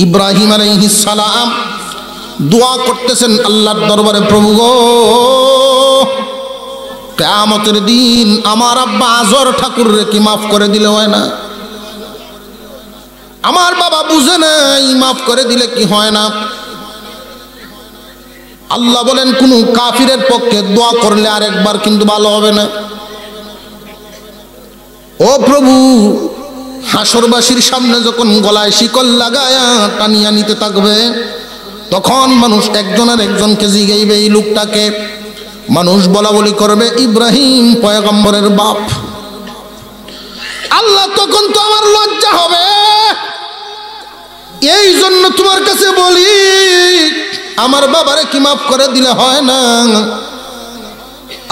ইব্রাহিম আলাইহিস সালাম দোয়া করতেছেন আল্লাহর দরবারে, প্রভু গো, কিয়ামতের দিন আমার আব্বা আজর ঠাকুররে কি মাফ করে দিলে হয় না? আমার বাবা বুঝে নাই, মাফ করে দিলে কি হয় না? আল্লাহ বলেন কোন কাফিরের পক্ষে দোয়া করলে আরেকবার কিন্তু ভালো হবে না। ও প্রভু, হাসরবাসীর সামনে যখন গলায় শিকল লাগায়া টানিয়া নিতে থাকবে, তখন মানুষ একজনের একজনকে জিগাইবে এই লোকটাকে। মানুষ বলা বলি করবে ইব্রাহিম পয়গম্বরের বাপ। আল্লাহ তখন তো আমার লজ্জা হবে। এই জন্য তোমার কাছে বলি, আমার বাবারে কি মাফ করে দিলে হয় না?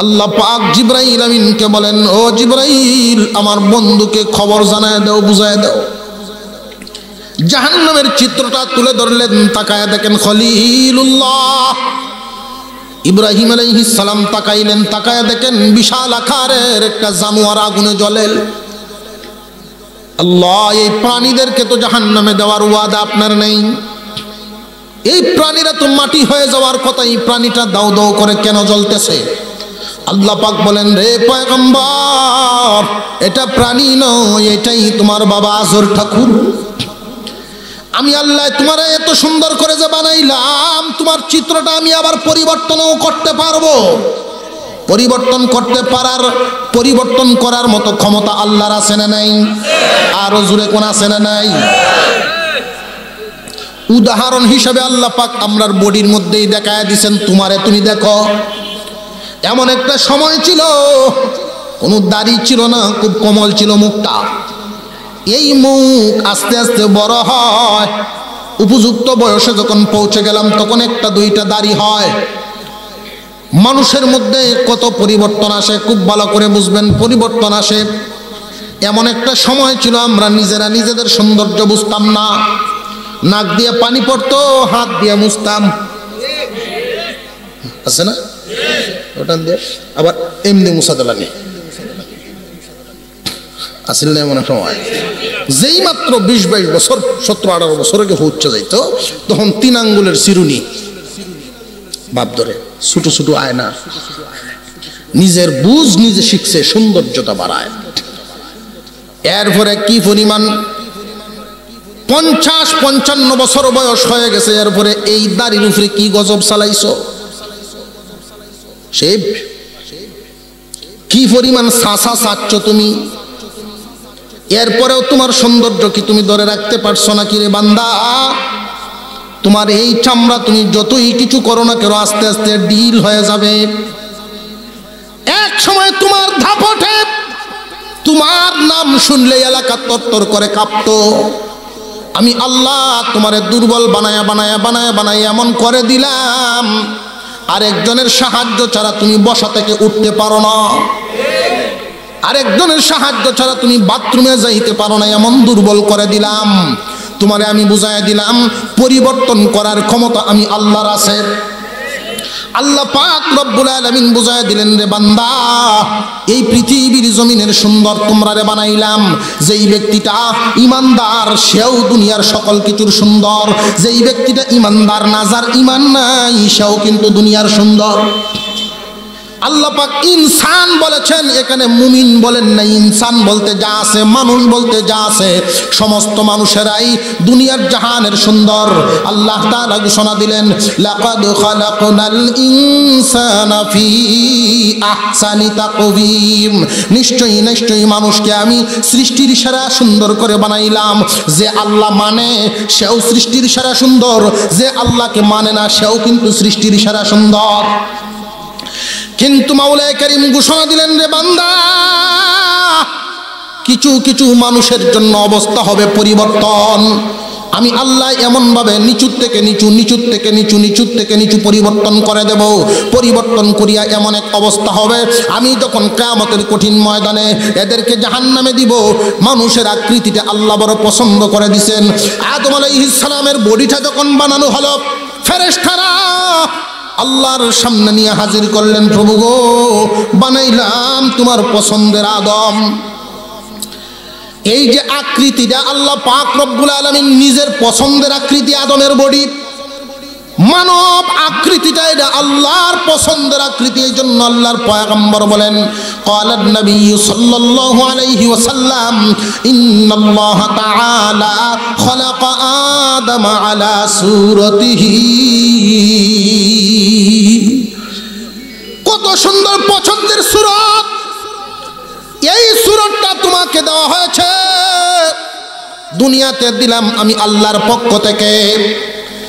আল্লাহ পাক জিবরাইল আমিনকে বলেন, ও জিবরাইল, আমার বন্ধুকে খবর জানায় দাও, বুঝায় দাও। জাহান্নামের চিত্রটা তুলে ধরলেন, তাকায় দেখেন খলিলুল্লাহ ইব্রাহিম আলাইহিস সালাম তাকাইলেন, তাকায় দেখেন বিশাল আকারের একটা জানোয়ার আগুনে জ্বলেল। আল্লাহ, এই প্রাণীদেরকে তো জাহান্নামে দেওয়ার ওয়াদা আপনার নেই। এই প্রাণীরা তো মাটি হয়ে যাওয়ার কথা, এই প্রাণীটা দাও দাও করে কেন জ্বলতেছে? আল্লাহ পাক বলেন, রে পয়গম্বর, এটা প্রাণী নয়, এটাই তোমার বাবা আজর ঠাকুর। আমি আল্লাহ তোমার এত সুন্দর করে যে বানাইলাম, তোমার চিত্রটা আমি আবার পরিবর্তনও করতে পারবো। পরিবর্তন করার মতো ক্ষমতা আল্লাহর আছে না নাই? আরো জোরে কোন আছে না নাই? উদাহরণ হিসেবে আল্লাহ পাক আমরার বডির মধ্যেই দেখায় দিছেন, তোমারে তুমি দেখো। এমন একটা সময় ছিল কোনো দাড়ি ছিল না, খুব কোমল ছিল মুখটা। এই মুখ আস্তে আস্তে বড় হয়, উপযুক্ত বয়সে যখন পৌঁছে গেলাম তখন একটা দুইটা দাড়ি হয়। মানুষের মধ্যে কত পরিবর্তন আসে খুব ভালো করে বুঝবেন, পরিবর্তন আসে। এমন একটা সময় ছিল আমরা নিজেরা নিজেদের সৌন্দর্য বুঝতাম না। নাক দিয়ে পানি পড়তো, হাত দিয়ে মুছতাম, আছে না? ওটা দিয়ে আবার এমনি মুছাতে লাগে, আসলে না এমন সময় যেই মাত্র 20-22 বছর, 17-18 বছরকে হচ্ছে যাইতো, তখন 3 আঙ্গুলের চিরুনি বাপ ধরে, ছোট ছোট আয়না, নিজের বুঝ নিজে শিখছে, সৌন্দর্যতা বাড়ায়। এরপরে কি পরিমাণ 50-55 বছর বয়স হয়ে গেছে, এরপরে এই দাড়ির উপরে কি গজব চালাইছো, সে কি পরিমাণ সাসা চাচ্ছ তুমি। এরপরেও তোমার সৌন্দর্য কি তুমি ধরে রাখতে পারছো নাকি রে বান্দা? তোমার এই চামড়া তুমি যতই কিছু করো না কেন, আস্তে আস্তে ডিল হয়ে যাবে। এক সময় তোমার ধাপটে তোমার নাম শুনলে এলাকা তরতর করে কাঁপতো। আমি আল্লাহ তোমারে দুর্বল বানায়া বানায়া বানায়া বানায়া এমন করে দিলাম, আরেকজনের সাহায্য ছাড়া তুমি বসা থেকে উঠতে পারো না, আরেকজনের সাহায্য ছাড়া তুমি বাথরুমে যাইতে পারো না, এমন দুর্বল করে দিলাম। তোমারে আমি বুঝাই দিলাম, পরিবর্তন করার ক্ষমতা আমি আল্লাহর আছে। আল্লাহ পাক রব্বুল আলামিন বুঝাই দিলেন, রে বান্দা, এই পৃথিবীর জমিনের সুন্দর তোমরারে বানাইলাম। যেই ব্যক্তিটা ইমানদার সেও দুনিয়ার সকল কিছুর সুন্দর, যেই ব্যক্তিটা ইমানদার না, যার ইমান নাই, সেও কিন্তু দুনিয়ার সুন্দর। আল্লাহ পাক ইনসান বলেছেন, এখানে মুমিন বলেন না। ইনসান বলতে যা আছে, মানুষ বলতে যা আছে, সমস্ত মানুষেরাই দুনিয়ার জাহানের সুন্দর। আল্লাহ তাআলা ঘোষণা দিলেন, লাকাদ খালাকনাল ইনসানা ফি আহসানি তাকওয়িম, নিশ্চয়ই নিশ্চয়ই মানুষকে আমি সৃষ্টির সেরা সুন্দর করে বানাইলাম। যে আল্লাহ মানে সেও সৃষ্টির সেরা সুন্দর, যে আল্লাহকে মানে না সেও কিন্তু সৃষ্টির সেরা সুন্দর। কিন্তু মাওলানা কারীম ঘোষণা দিলেন, রে বান্দা, কিছু কিছু মানুষের জন্য অবস্থা হবে পরিবর্তন। আমি আল্লাহ এমন ভাবে নিচুর থেকে নিচু, নিচুর থেকে নিচু, নিচুর থেকে নিচু পরিবর্তন করে দেব। পরিবর্তন করিয়া এমন এক অবস্থা হবে, আমি যখন কিয়ামতের কঠিন ময়দানে এদেরকে জাহান্নামে দিব। মানুষের আকৃতিটা আল্লাহ বড় পছন্দ করে দিয়েছেন। আদম আলাইহিস সালামের বডিটা যখন বানানো হলো, ফেরেশতারা আল্লাহর সামনে নিয়ে হাজির করলেন, প্রভু গো, বানাইলাম তোমার পছন্দের আদম। এই যে আকৃতিটা আল্লাহ পাক রব্বুল আলামিন নিজের পছন্দের আকৃতি, আদমের বডি, মানব আকৃতিটা এটা আল্লাহর পছন্দের আকৃতি। এই জন্য আল্লাহর পয়গম্বর বলেন, ক্বালান নবী সাল্লাল্লাহু আলাইহি ওয়াসাল্লাম, ইন্নাল্লাহা তাআলা খালাকা আদম আলা সূরাতিহি। কত সুন্দর পছন্দের সূরত! এই সূরতটা তোমাকে দেওয়া হয়েছে, দুনিয়াতে দিলাম আমি আল্লাহর পক্ষ থেকে,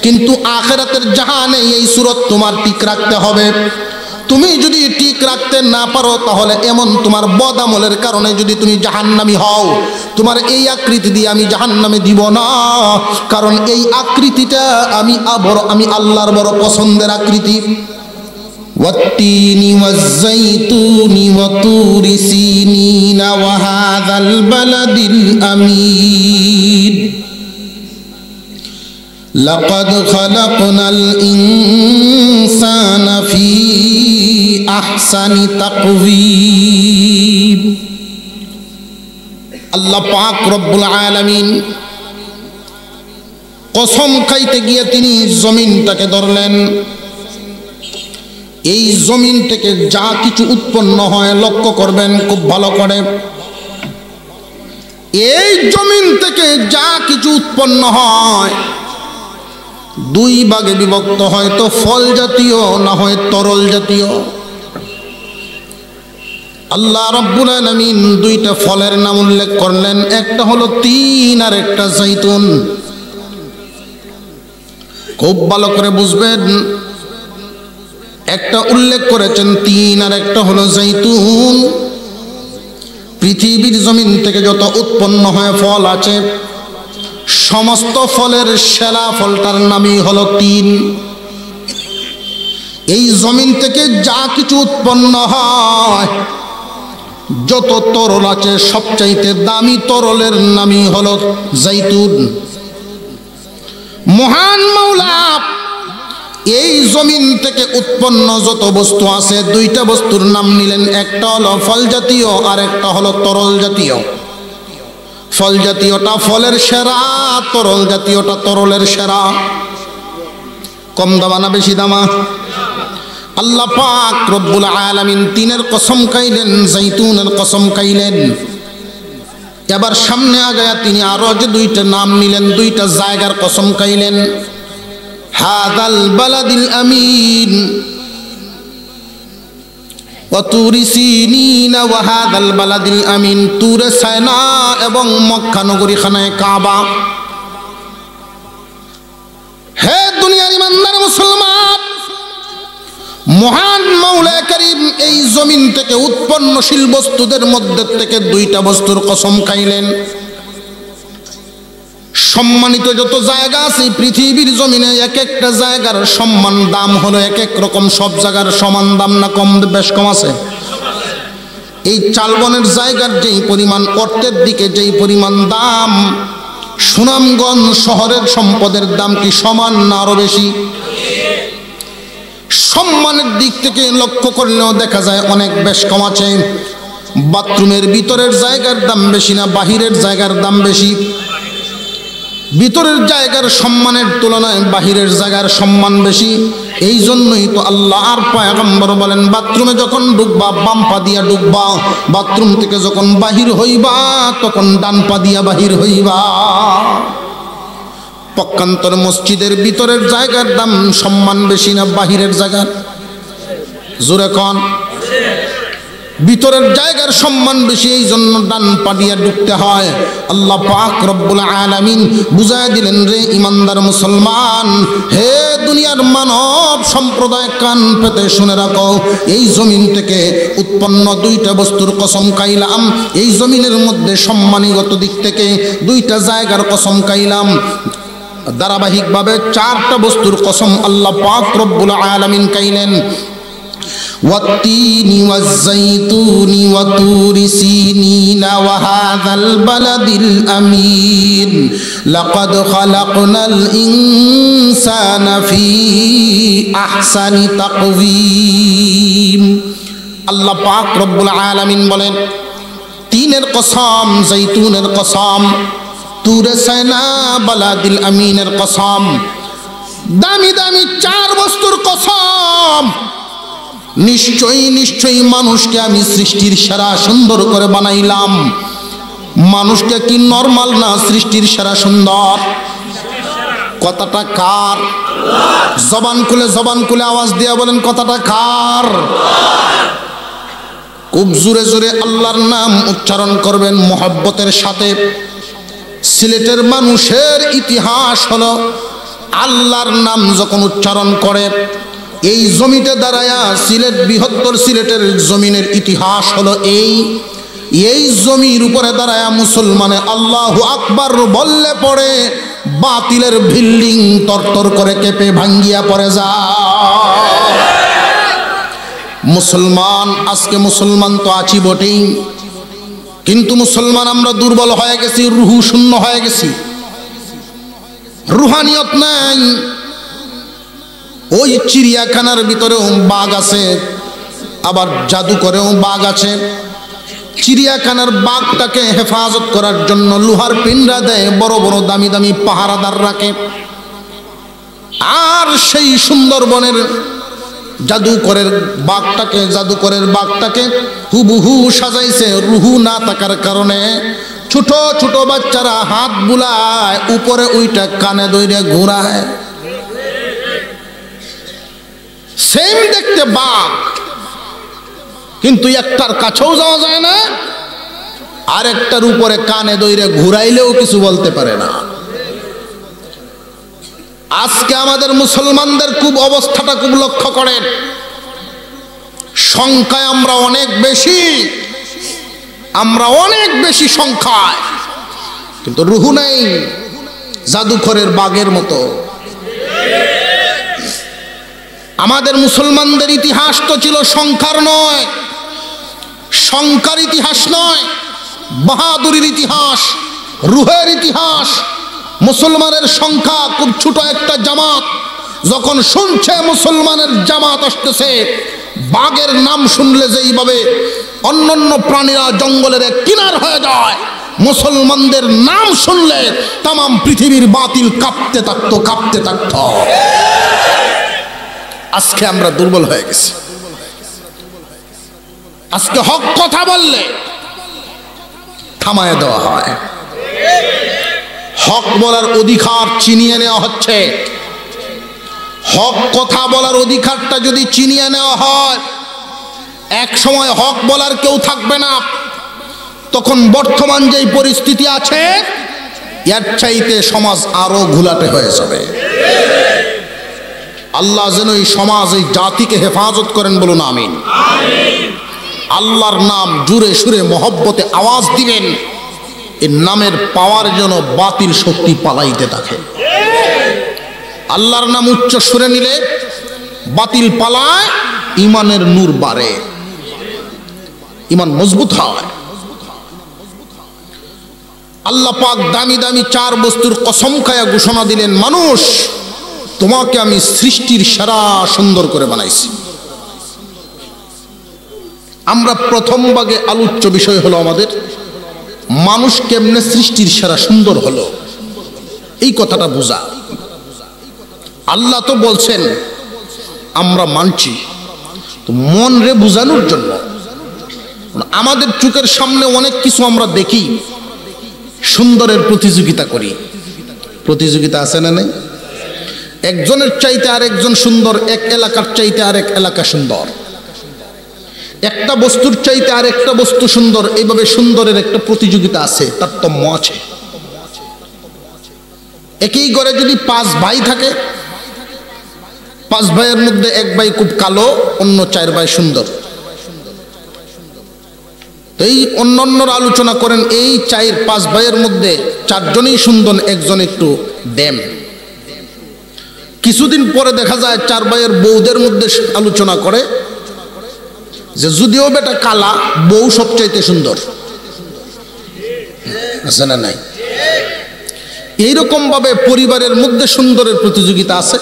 কিন্তু আখিরাতের জাহানে এই সূরত তোমার ঠিক রাখতে হবে। তুমি যদি ঠিক রাখতে না পারো তাহলে এমন তোমার বদ আমলের কারণে যদি তুমি জাহান্নামী হও, তোমার এই আকৃতি দিয়ে আমি জাহান্নামে দিব না, কারণ এই আকৃতিটা আমি আল্লাহর বড় পছন্দের আকৃতি। ওয়াত্তিনি ওয়াজ্জাইতুনি ওয়া তুরি সিনিনা ওয়া হাযাল বালাদিল আমিন লাকাদ খালাকনাল ইনসানা ফি আহসানি তাকওয়িম। আল্লাহ পাক রব্বুল আলামিন কসম খাইতে গিয়ে তিনি জমিনটাকে ধরলেন। এই জমিন থেকে যা কিছু উৎপন্ন হয় লক্ষ্য করবেন খুব ভালো করে। এই জমিন থেকে যা কিছু উৎপন্ন হয় দুই ভাগে বিভক্ত, হয়তো ফল জাতীয় না হয় তরল জাতীয়। আল্লাহ রাব্বুল আলামিন দুইটা ফলের নাম উল্লেখ করলেন, একটা হলো তিন আর একটা জাইতুন। খুব ভালো করে বুঝবেন, একটা উল্লেখ করেছেন তিন আর একটা হলো জাইতুন। পৃথিবীর জমিন থেকে যত উৎপন্ন হয় ফল আছে, সমস্ত ফলের সেরা ফলটার নামই হলো তিন। এই জমিন থেকে যা কিছু উৎপন্ন হয়, যত তরল আছে, সবচাইতে দামি তরলের নামই হলো জাইতুন। মহান মাওলা এই জমিন থেকে উৎপন্ন যত বস্তু আছে দুইটা বস্তুর নাম নিলেন, একটা হলো ফল জাতীয় আর একটা হলো তরল জাতীয়। ফল জাতীয়টা ফলের সেরা, তরল জাতীয়টা তরলের সেরা। কম দামা না বেশি দামা? আল্লাহ পাক রব্বুল আলামিন তিনের কসম খাইলেন, জাইতুনের কসম খাইলেন। এবার সামনে আগায়া তিনি আরো যে দুইটা নাম নিলেন, দুইটা জায়গার কসম খাইলেন। হাদাল বালাদিল আমিন ওয়া তুরি সিনিনা ওয়া হাদাল বালাদিল আমিন, তুরে সায়না এবং মক্কা নগরী খানায়ে কাবা। হে দুনিয়ার ইমানদার মুসলমান, মহান মাওলা কারীম এই জমিন থেকে উৎপন্নশীল বস্তুদের মধ্যে থেকে দুইটা বস্তুর কসম খাইলেন। সম্মানিত যত জায়গা আছে পৃথিবীর জমিনে, এক একটা জায়গার সম্মান দাম হলো এক এক রকম। সব জায়গার সমান দাম না কম বেশ কম আছে? এই চালবনের জায়গার যেই পরিমাণ অর্থের দিকে যেই পরিমাণ দাম, সুনামগঞ্জ শহরের সম্পদের দাম কি সমান না আরো বেশি? সম্মানের দিক থেকে লক্ষ্য করলেও দেখা যায় অনেক বেশ কম আছে। বাথরুমের ভিতরের জায়গার দাম বেশি না বাহিরের জায়গার দাম বেশি? ভিতরের জায়গার সম্মানের তুলনায় বাহিরের জায়গার সম্মান বেশি। এই জন্যই তো আল্লাহর পয়গম্বর বলেন, বাথরুমে যখন ঢুকবা বাম পা দিয়া ঢুকবা, বাথরুম থেকে যখন বাহির হইবা তখন ডান পা দিয়া বাহির হইবা। পক্ষান্তর মসজিদের ভিতরের জায়গার দাম সম্মান বেশি না বাহিরের জায়গার? জোরে কোন? ভিতরের জায়গার সম্মান বেশি, এই জন্য ডান পা দিয়া ঢুকতে হয়। আল্লাহ পাক রব্বুল আলামিন বুঝায় দিলেন, রে ইমানদার মুসলমান, হে দুনিয়ার মানব সম্প্রদায়, কান পেতে শুনে রাখো, এই জমিন থেকে উৎপন্ন দুইটা বস্তুর কসম খাইলাম। এই জমিনের মধ্যে সম্মানীগত দিক থেকে দুইটা জায়গার কসম খাইলাম। ধারাবাহিকভাবে চারটা বস্তুর কসম আল্লাহ পাক রব্বুল আলামিন খাইলেন। والتين والزيتون وطور سينين وهذا البلد الأمين لقد خلقنا الإنسان في أحسن تقويم। আল্লাহ পাক রব্বুল আলামিন বলেন, তিনের কসম, জৈতুনের কসম, তুরে সাইনা বালাদিল আমিনের কসম, দামি দামি চার বস্তুর কসম। নিশ্চয়ই নিশ্চয়ই মানুষকে আমি সৃষ্টির সেরা সুন্দর করে বানাইলাম। মানুষকে কি নরমাল না সৃষ্টির সেরা সুন্দর? কথাটা কার? জবান খুলে আওয়াজ দিয়ে বলেন কথাটা কার? খুব জোরে জোরে আল্লাহর নাম উচ্চারণ করবেন মোহাব্বতের সাথে। সিলেটের মানুষের ইতিহাস হলো আল্লাহর নাম যখন উচ্চারণ করে, এই জমিতে দাঁড়ায়া সিলেট, বৃহত্তর সিলেটের জমিনের ইতিহাস হলো এই জমির উপরে দাঁড়ায়া মুসলমানে আল্লাহু আকবার বললে পড়ে বাতিলের বিল্ডিং তরতর করে কেঁপে ভাঙ্গিয়া পড়ে যায়। মুসলমান, আজকে মুসলমান তো আছি বটেই, কিন্তু মুসলমান আমরা দুর্বল হয়ে গেছি, রুহু শূন্য হয়ে গেছি, রুহানিয়ত নাই। ওই চিড়িয়াখানার ভিতরেও বাঘ আছে, আবার জাদুঘরেও বাঘ আছে। চিড়িয়াখানার বাঘটাকে হেফাজত করার জন্য লোহার পিন্ডা দেয়, বড় বড় দামি দামি পাহারাদার রাখে। আর সেই সুন্দরবনের জাদুঘরের বাঘটাকে হুবহু সাজাইছে। রুহু না থাকার কারণে ছোট ছোট বাচ্চারা হাত বুলায়, উপরে ওইটা কানে দইরে ঘোরায়। সেম দেখতে বাঘ, কিন্তু একটার কাছেও যাওয়া যায় না, আরেকটার উপরে কানে দইরে ঘুরাইলেও কিছু বলতে পারে না। আজকে আমাদের মুসলমানদের খুব অবস্থাটা খুব লক্ষ্য করেন। সংখ্যায় আমরা অনেক বেশি সংখ্যায়, কিন্তু রুহু নেই, জাদুঘরের বাঘের মতো। আমাদের মুসলমানদের ইতিহাস তো ছিল সংখ্যার নয়, সংখ্যার ইতিহাস নয়, বাহাদুরির ইতিহাস, রুহের ইতিহাস। মুসলমানের সংখ্যা খুব ছোট একটা জামাত, যখন শুনছে মুসলমানের জামাত আসতেছে, বাঘের নাম শুনলে যেইভাবে অন্যান্য প্রাণীরা জঙ্গলের কিনার হয়ে যায়, মুসলমানদের নাম শুনলে তামাম পৃথিবীর বাতিল কাঁপতে থাকত। আজকে আমরা দুর্বল হয়ে গেছি। আজকে হক কথা বললে থামায় দেওয়া হয়, হক বলার অধিকার ছিনিয়ে নেওয়া হচ্ছে। হক কথা বলার অধিকারটা যদি ছিনিয়ে নেওয়া হয়, এক সময় হক বলার কেউ থাকবে না। তখন বর্তমান যেই পরিস্থিতি আছে, এর চাইতে সমাজ আরো ঘোলাটে হয়ে যাবে। আল্লাহ যেন এই সমাজ, এই জাতিকে হেফাজত করেন, বলুন আমিন। আল্লাহর নাম জুড়ে সুরে মহব্বতে আওয়াজ দিবেন, এর নামের পাওয়ার যেন বাতিল শক্তি পালাইতে থাকে। আল্লাহর নাম উচ্চ সুরে নিলে বাতিল পালায়, ইমানের নূর বাড়ে, ইমান মজবুত হয়। আল্লাহ পাক দামি দামি চার বস্তুর কসম খায়া ঘোষণা দিলেন, মানুষ তোমাকে আমি সৃষ্টির সেরা সুন্দর করে বানাইছি। আমরা প্রথম ভাগে আলোচ্য বিষয় হলো আমাদের মানুষ কেমনে সৃষ্টির সেরা সুন্দর হলো, এই কথাটা বোঝা। আল্লাহ তো বলছেন আমরা মানছি, তো মন রে বুঝানোর জন্য আমাদের চোখের সামনে অনেক কিছু আমরা দেখি, সুন্দরের প্রতিযোগিতা করি। প্রতিযোগিতা আছে না নাই? একজনের চাইতে আরেকজন সুন্দর, এক এলাকার চাইতে আরেক এলাকা সুন্দর, একটা বস্তুর চাইতে আরেকটা বস্তু সুন্দর, এইভাবে সুন্দরের একটা প্রতিযোগিতা আছে, তারতম্য আছে। একই ঘরে যদি 5 ভাই থাকে, 5 ভাইয়ের মধ্যে এক ভাই খুব কালো, অন্য 4 ভাই সুন্দর। এই অন্যান্যরা আলোচনা করেন, এই 4-5 ভাইয়ের মধ্যে 4 জনই সুন্দর, একজন একটু ড্যাম। কিছুদিন পরে দেখা যায় 4 ভাইয়ের বউদের মধ্যে আলোচনা করে যে যদিও বেটা কালা, বউ সবচাইতে সুন্দর, আছে না নাই? এইরকম ভাবে পরিবারের মধ্যে সুন্দরের প্রতিযোগিতা আছে,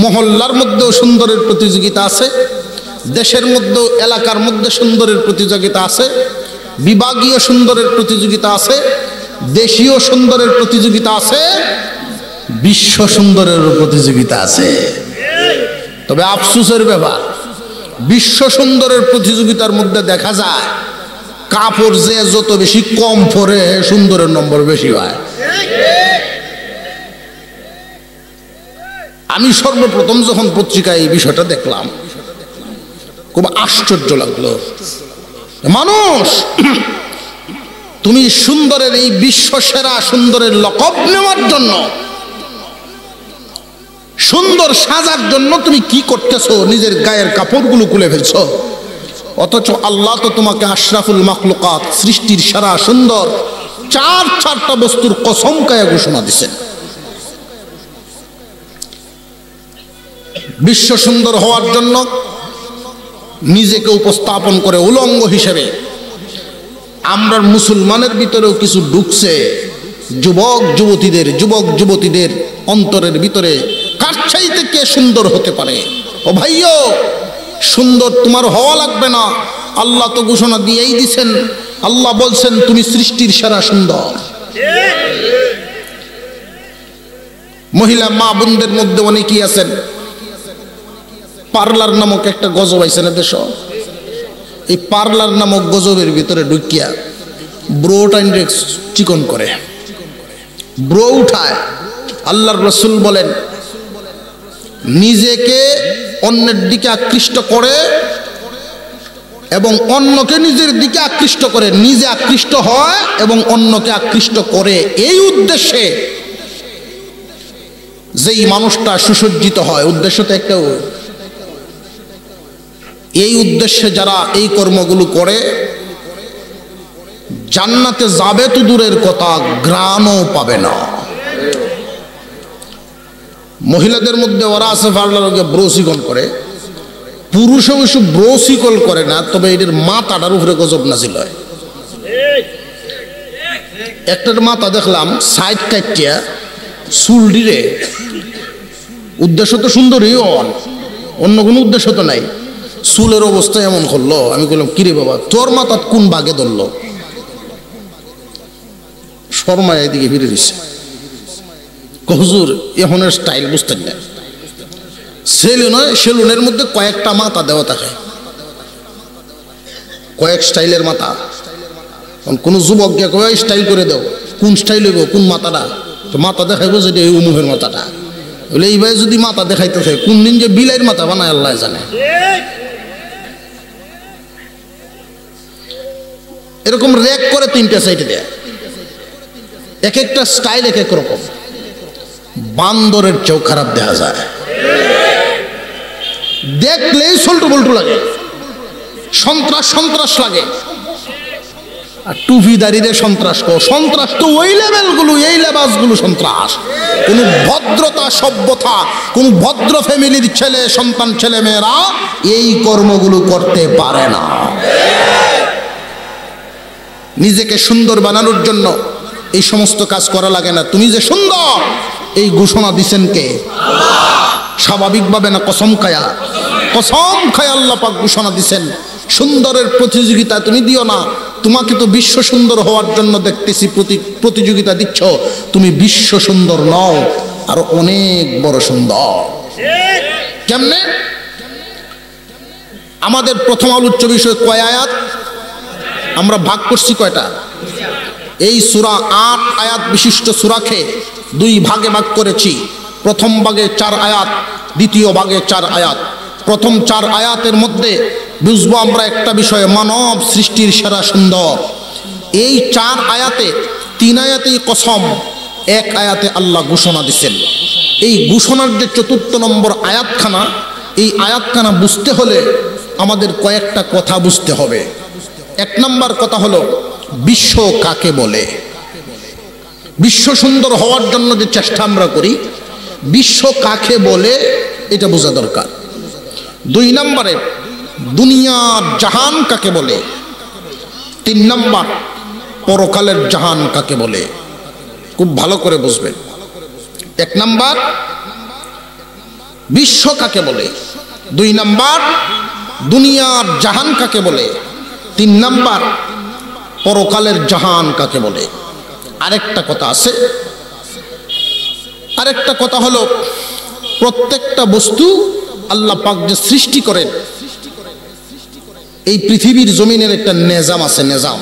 মহল্লার মধ্যেও সুন্দরের প্রতিযোগিতা আছে, দেশের মধ্যেও, এলাকার মধ্যে সুন্দরের প্রতিযোগিতা আছে। বিভাগীয় সুন্দরের প্রতিযোগিতা আছে, দেশীয় সুন্দরের প্রতিযোগিতা আছে, বিশ্ব সুন্দরের প্রতিযোগিতা আছে। তবে আফসোসের ব্যাপার, বিশ্ব সুন্দরের প্রতিযোগিতার মধ্যে দেখা যায় কাপড় যে যত বেশি কম পরে সুন্দরের নম্বর বেশি হয়। আমি সর্বপ্রথম যখন পত্রিকায় এই বিষয়টা দেখলাম খুব আশ্চর্য লাগলো। মানুষ, তুমি সুন্দরের এই বিশ্ব সেরা সুন্দরের লকব নেওয়ার জন্য, সুন্দর সাজার জন্য তুমি কি করতেছো? নিজের গায়ের কাপড়গুলো খুলে ফেলছো, অথচ আল্লাহ তো তোমাকে আশরাফুল মাখলুকাত, সৃষ্টির সেরা সুন্দর চারটা বস্তুর কসম কায়া ঘোষণা দিছেন। বিশ্ব সুন্দর হওয়ার জন্য নিজেকে উপস্থাপন করে উলঙ্গ হিসেবে আমরা মুসলমানের ভিতরেও কিছু ঢুকছে। যুবক যুবতীদের অন্তরের ভিতরে কার চাইতে কে সুন্দর হতে পারে? ও ভাইও, সুন্দর তোমার হওয়া লাগবে না, আল্লাহ তো ঘোষণা দিয়েই দিছেন। আল্লাহ বলছেন তুমি সৃষ্টির সেরা সুন্দর। মহিলা মা বোনদের মধ্যে অনেকেই আছেন পার্লার নামক একটা গজব আইছে না দেশ। এই পার্লার নামক গজবের ভিতরে ঢুকিয়া ব্রোটা ইন্ডেক্স চিকন করে, ব্রো উঠায়। আল্লাহর রাসূল বলেন নিজেকে অন্যের দিকে আকৃষ্ট করে এবং অন্যকে নিজের দিকে আকৃষ্ট করে, নিজে আকৃষ্ট হয় এবং অন্যকে আকৃষ্ট করে। এই উদ্দেশ্যে যেই মানুষটা সুসজ্জিত হয়, উদ্দেশ্য তো একটা, এই উদ্দেশ্যে যারা এই কর্মগুলো করে জান্নাতে যাবে তো দূরের কথা, ঘ্রাণও পাবে না। মহিলাদের মধ্যে ওরা আছে পার্লারকে ব্রোসিকল করে, পুরুষও অবশ্য ব্রোসিকল করে না, তবে এদের মাথাটার উপরে গজব নাজিল হয়। একটার মাথা দেখলাম সাইড কাটিয়া চুল দিলে, উদ্দেশ্য তো সুন্দরই, অন্য কোনো উদ্দেশ্য তো নাই। চুলের অবস্থা এমন করলো, আমি বললাম কিরে বাবা তোর মাথা কোন বাগে ধরলো? শর্মা এদিকে ফিরে দিচ্ছে, হুজুর এখনের স্টাইল বুঝতেন না। সেলুনের মধ্যে কয়েকটা মাথা দেওয়া থাকে, কয়েক স্টাইলের মাথা। কোন যুবক গিয়ে কয়েক স্টাইল করে দাও, কোন স্টাইল হইব, কোন মাথাটা? তো মাথা দেখাইবো যেটা এই উমুহের মাথাটা। বলে এইভাবে যদি মাথা দেখাইতেছে, কোন দিন যে বিলাইয়ের মাথা বানায় আল্লাহ জানে। এরকম র্যাক করে তিনটা সাইডে দেয়, এক একটা স্টাইল এক এক রকম। বান্দরের চেয়েও খারাপ দেখা যায়, দেখলেই সল্টু বল্টু লাগে, সন্ত্রাস লাগে। আর টুপিদারিদের সন্ত্রাস তো ওই লেভেলগুলো, এই লেবাসগুলো সন্ত্রাস। কোন ভদ্রতা সভ্যতা, কোন ভদ্র ফ্যামিলির সন্তান ছেলে মেয়েরা এই কর্মগুলো করতে পারে না। নিজেকে সুন্দর বানানোর জন্য এই সমস্ত কাজ করা লাগে না। তুমি যে সুন্দর এই ঘোষণা দিছেন কে? স্বাভাবিকভাবে না, কসম খায়া আল্লাহ পাক ঘোষণা দিছেন। সুন্দরের প্রতিযোগিতা তুমি দিও না, তোমাকে তো বিশ্ব সুন্দর হওয়ার জন্য দেখতেছি প্রতিযোগিতা দিচ্ছ। তুমি বিশ্ব সুন্দর নও, আরো অনেক বড় সুন্দর। কেমনে? আমাদের প্রথম আলোচ্য বিষয় কয় আয়াত? আমরা ভাগ করছি কয়টা? এই সূরা ৮ আয়াত বিশিষ্ট সূরাকে দুই ভাগে ভাগ করেছি। প্রথম ভাগে 4 আয়াত, দ্বিতীয় ভাগে 4 আয়াত। প্রথম 4 আয়াতের মধ্যে বুঝবো আমরা একটা বিষয়, মানব সৃষ্টির সেরা সুন্দর। এই 4 আয়াতে 3 আয়াতেই কসম, 1 আয়াতে আল্লাহ ঘোষণা দিচ্ছেন। এই ঘোষণার যে 4 নম্বর আয়াতখানা, এই আয়াতখানা বুঝতে হলে আমাদের কয়েকটা কথা বুঝতে হবে। 1 নম্বর কথা হলো বিশ্ব কাকে বলে। বিশ্ব সুন্দর হওয়ার জন্য যে চেষ্টা আমরা করি, বিশ্ব কাকে বলে এটা বোঝা দরকার। 2 নম্বরে দুনিয়ার জাহান কাকে বলে। 3 নম্বর পরকালের জাহান কাকে বলে। খুব ভালো করে বুঝবেন। 1 নম্বর বিশ্ব কাকে বলে, 2 নম্বর দুনিয়ার জাহান কাকে বলে, 3 নম্বর পরকালের জাহান কাকে বলে। আরেকটা কথা আছে, আরেকটা কথা হলো প্রত্যেকটা বস্তু আল্লাহ পাক যে সৃষ্টি করেন, এই পৃথিবীর জমিনের একটা নিজাম আছে, নিজাম।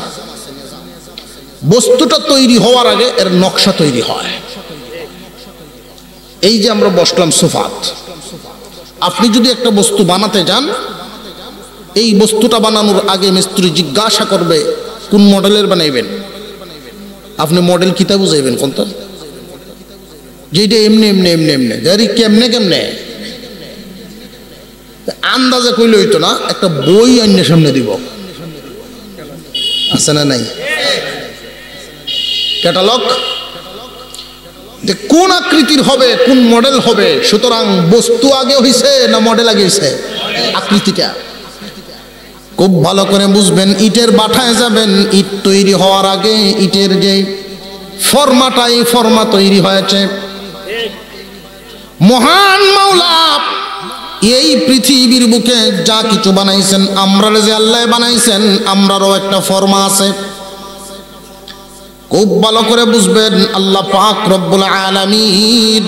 বস্তুটা তৈরি হওয়ার আগে এর নকশা তৈরি হয়। এই যে আমরা বসলাম সোফাত, আপনি যদি একটা বস্তু বানাতে যান, এই বস্তুটা বানানোর আগে মিস্ত্রি জিজ্ঞাসা করবে কোন মডেলের বানাইবেন। আপনি মডেল কিতা বুঝাইবেন কোনটা, যেটা এমনি এমনি এমনি এমনি কেমনে কেমনে আন্দাজে কইলে হইতো না, একটা বই অন্যের সামনে দিব, আছে না নাই ক্যাটালগ, যে কোন আকৃতির হবে, কোন মডেল হবে। সুতরাং বস্তু আগে হইছে না মডেল আগে হইছে? আকৃতিটা খুব ভালো করে বুঝবেন। ইটের বাঠায় যাবেন, ইট তৈরি হওয়ার আগে ইটের যে ফর্মাটা, এই ফর্মা তৈরি হয়েছে। মহান মাওলা এই পৃথিবীর বুকে যা কিছু বানাইছেন, আমরা যে আল্লাহ বানাইছেন, আমরারও একটা ফর্মা আছে। খুব ভালো করে বুঝবেন, আল্লাহ পাক রব্বুল আলামিন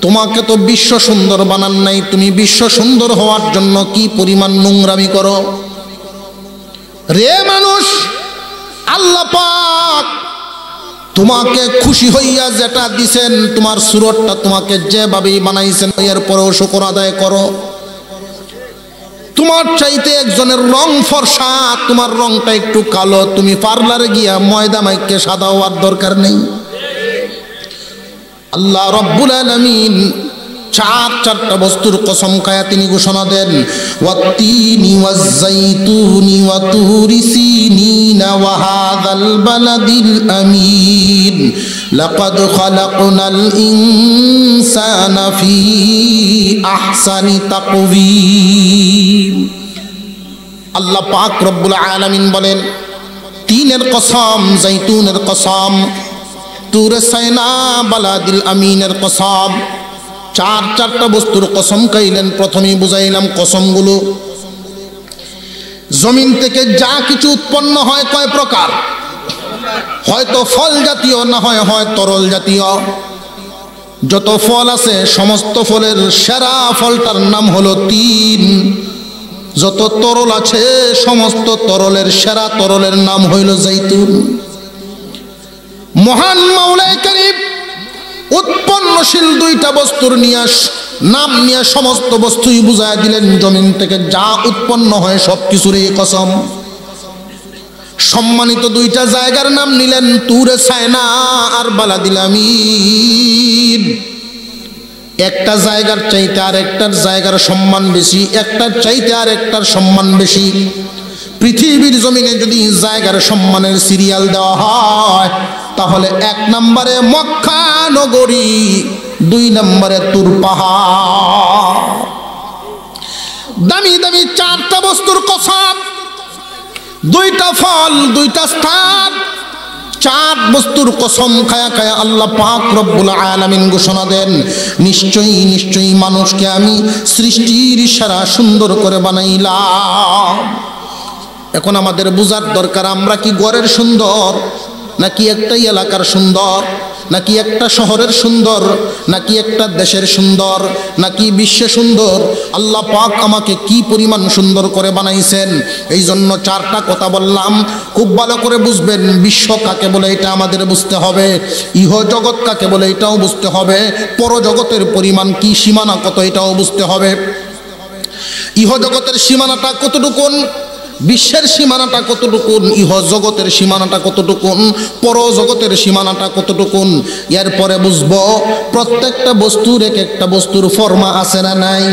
তোমাকে তো বিশ্ব সুন্দর বানান নাই, তুমি বিশ্ব সুন্দর হওয়ার জন্য কি পরিমাণ নোংরামি করো রে মানুষ। আল্লাহ পাক তোমাকে খুশি হইয়া যেটা দিছেন, তোমার সুরতটা তোমাকে যেভাবেই বানাইছেন, এর পরেও শুকর আদায় করো। তোমার চাইতে একজনের রং ফর্সা, তোমার রংটা একটু কালো, তুমি পার্লারে গিয়া ময়দা মাইকে সাদা হওয়ার দরকার নেই। আল্লাহ রব্বুল আলামিন চারটা বস্তুর কসম খায়া তিনি ঘোষণা দেন, ওয়াত্তিনি ওয়াজ্জাইতুনি ওয়া তুরি সিনিনা ওয়া হাযাল বালাদিল আমিন লাকাদ খালাকনাল ইনসানা ফি আহসানি তাকওয়িম। আল্লাহ পাক রব্বুল আলামিন বলেন, তিনের কসম, জাইতুনের কসম, তুরে সাইনা, বালাদিল আমিনের কসম। চারটা বস্তুর কসম খাইলেন। প্রথমেই বুঝাইলাম কসমগুলো। জমিন থেকে যা কিছু উৎপন্ন হয় কয় প্রকার? হয়তো ফল জাতীয়, না হয় তরল জাতীয়। যত ফল আছে সমস্ত ফলের সেরা ফলটার নাম হলো তিন। যত তরল আছে সমস্ত তরলের সেরা তরলের নাম হইল জাইতুন। মহান মাওলাই কারীম উৎপন্নশীল দুইটা বস্তুর নাম নিয়ে সমস্ত বস্তুই বুঝায় দিলেন। জমিন থেকে যা উৎপন্ন হয় সব কিছুর এই কসম। সম্মানিত দুইটা জায়গার নাম নিলেন, তুরে সাইনা আর বালাদিল আমিন। একটা জায়গার চাইতে আর একটার জায়গার সম্মান বেশি, একটার চাইতে আর একটার সম্মান বেশি। পৃথিবীর জমিনে যদি জায়গার সম্মানের সিরিয়াল দেওয়া হয়, তাহলে 1 নম্বরে মক্কা নগরী, 2 নম্বরে তুর পাহাড়। দামি দামি 4টা বস্তুর কসম, 2টা ফল, 2টা স্থান, 4 বস্তুর কসম খায়া খায়া আল্লাহ পাক রব্বুল আলামিন ঘোষণা দেন, নিশ্চয়ই মানুষকে আমি সৃষ্টির সারা সুন্দর করে বানাইলাম। এখন আমাদের বুঝার দরকার, আমরা কি গড়ের সুন্দর, নাকি একটা এলাকার সুন্দর, নাকি একটা শহরের সুন্দর, নাকি একটা দেশের সুন্দর, নাকি বিশ্বে সুন্দর? আল্লাহ পাক আমাকে কি পরিমাণ সুন্দর করে বানাইছেন। এই জন্য 4টা কথা বললাম, খুব ভালো করে বুঝবেন। বিশ্ব কাকে বলে এটা আমাদের বুঝতে হবে, ইহ জগৎ কাকে বলে এটাও বুঝতে হবে, পরজগতের পরিমাণ কি, সীমানা কত, এটাও বুঝতে হবে। ইহ জগতের সীমানাটা কতটুকুন, বিশ্বের সীমানাটা কতটুকুন, ইহ জগতের সীমানাটা কতটুকুন, পরজগতের সীমানাটা কতটুকুন। এরপরে বুঝবো প্রত্যেকটা বস্তুর এক একটা বস্তুর ফর্মা আছে না নাই।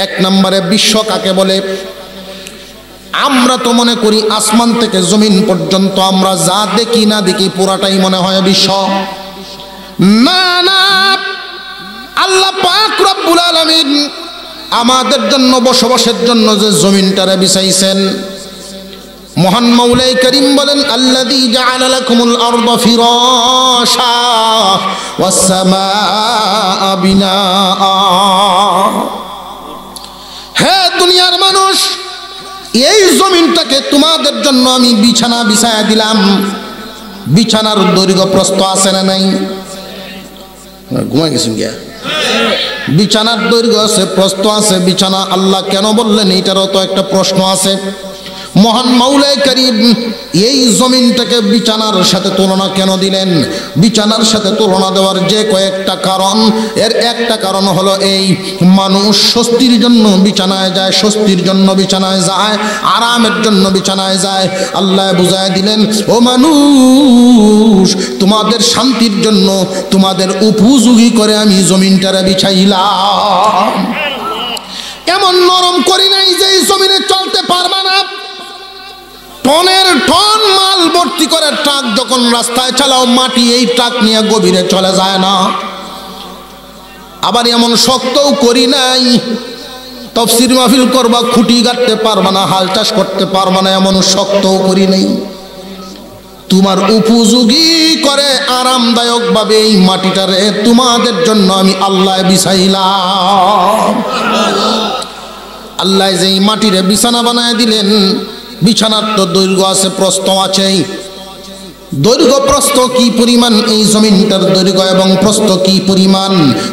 1 নম্বরে বিশ্ব কাকে বলে? আমরা তো মনে করি আসমান থেকে জমিন পর্যন্ত আমরা যা দেখি না দেখি পুরাটাই মনে হয় বিশ্ব। না না, আল্লাহ পাক রব্বুল আলামিন আমাদের জন্য বসবাসের জন্য যে জমিনটারে বিছাইছেন, মহান মাওলাই কারীম বলেন, আল্লাযী জাআলা লাকুমুল আরদা ফিরাশা ওয়াস সামাআ বিনাআ। হে দুনিয়ার মানুষ, এই জমিনটাকে তোমাদের জন্য আমি বিছানা বিছায়া দিলাম। বিছানার দৈর্ঘ্য প্রস্থ আছে না নাই? ঘুমাই গেছেন গিয়া? বিছানার দৈর্ঘ্য আছে, প্রস্থ আছে। বিছানা আল্লাহ কেন বললেন এটারও তো একটা প্রশ্ন আছে। মহান মাওলাই কারীম এই জমিনটাকে বিছানার সাথে তুলনা কেন দিলেন? বিছানার সাথে তুলনা দেওয়ার যে কয়েকটা কারণ, এর একটা কারণ হলো এই, মানুষ স্বস্তির জন্য বিছানায় যায়, স্বস্তির জন্য বিছানায় যায়, আরামের জন্য বিছানায় যায়। আল্লাহ বুঝায় দিলেন, ও মানুষ, তোমাদের শান্তির জন্য তোমাদের উপযোগী করে আমি জমিনটারে বিছাইলাম। এমন নরম করি নাই যে এই জমিনে চলতে পারবা না। টনের টন মাল ভর্তি করে ট্রাক যখন রাস্তায় চালাও, মাটি এই ট্রাক নিয়ে গভীরে চলে যায় না। আবার এমন শক্তও করি নাই, তাফসীর মাহফিল করবা খুঁটি গাঁথতে পারবা না, হাল চাষ করতে পারবা না, এমন শক্তও করি নাই। তোমার উপযোগী করে আরামদায়ক ভাবে এই মাটিটারে তোমাদের জন্য আমি আল্লাহ বিছাইলাম। আল্লাহ যে মাটিরে বিছানা বানায় দিলেন, বিছানার তো দৈর্ঘ্য আছে, প্রস্থ আছে। দৈর্ঘ্য প্রস্থ কি পরিমাণ, এই জমিনটার দৈর্ঘ্য এবং প্রস্থ কি পরিমাণ,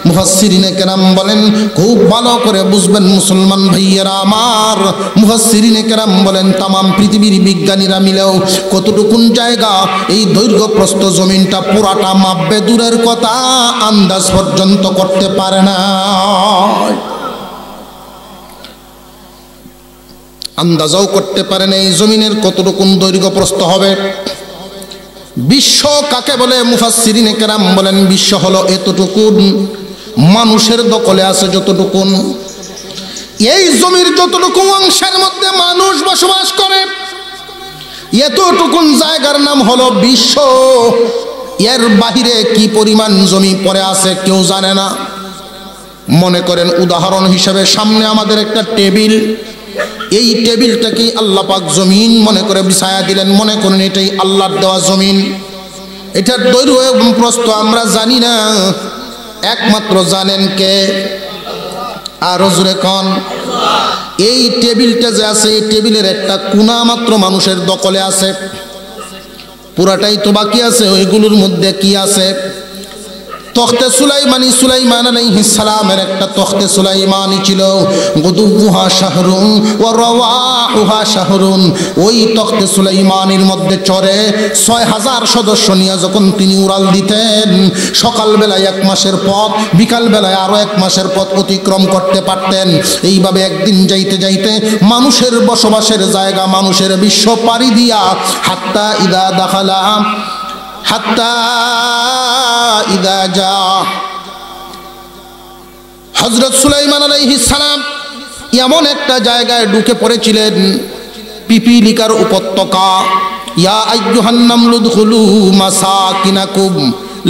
মুফাসসিরিনে কেরাম বলেন, খুব ভালো করে বুঝবেন মুসলমান ভাইয়েরা আমার। মুফাসসিরিনে কেরাম বলেন, তামাম পৃথিবীর বিজ্ঞানীরা মিলেও কতটুকুন জায়গা এই দৈর্ঘ্য প্রস্থ জমিনটা পুরাটা মাপবে দূরের কথা, আন্দাজ পর্যন্ত করতে পারে না। আন্দাজও করতে পারেন এই জমিনের কতটুকুন দৈর্ঘ্য প্রস্থ হবে। বিশ্ব কাকে বলে? মুফাসসিরিনে কেরাম বলেন, বিশ্ব হলো এতটুকুন, মানুষের দখলে আছে যতটুকুন। এই জমির যতটুকু অংশের মধ্যে মানুষ বসবাস করে, এতটুকুন জায়গার নাম হলো বিশ্ব। এর বাহিরে কি পরিমাণ জমি পড়ে আছে কেউ জানে না। মনে করেন উদাহরণ হিসেবে সামনে আমাদের একটা টেবিল, এই টেবিলটাকে আল্লাহ পাক জমিন মনে করে বিছায়া দিলেন। মনে করেন এটাই আল্লাহর দেওয়া জমিন। এটার দৈর্ঘ্য এবং প্রস্থ আমরা জানি না, একমাত্র জানেন কে? আর জোরে কোন? এই টেবিলটা যে আছে, এই টেবিলের একটা কোণা মাত্র মানুষের দখলে আছে, পুরাটাই তো বাকি আছে। ওইগুলোর মধ্যে কি আছে? তখতে সুলাইমানি, সুলাইমান আলাইহিস সালামের একটা তখতে সুলাইমানি ছিল। গুদুহা শাহরুন ওয়া রাওয়াহুহা শাহরুন। ওই তখতে সুলাইমানির মধ্যে চড়ে ৬০০০ সদস্য নিয়ে যখন তিনি উড়াল দিতেন, সকালবেলায় ১ মাসের পথ, বিকালবেলায় আরো ১ মাসের পথ অতিক্রম করতে পারতেন। এইভাবে একদিন যাইতে যাইতে মানুষের বসবাসের জায়গা, মানুষের বিশ্ব পাড়ি দিয়া হাত্তা ইদা দাখালা, হাত্তা ইদা যা, হযরত সুলাইমান আলাইহিস সালাম এমন একটা জায়গায় ঢুকে পড়েছিলেন, পিপিলিকার উপত্যকা। ইয়া আইয়ুহান নামলু দুখুলু মাসাকিনাকুম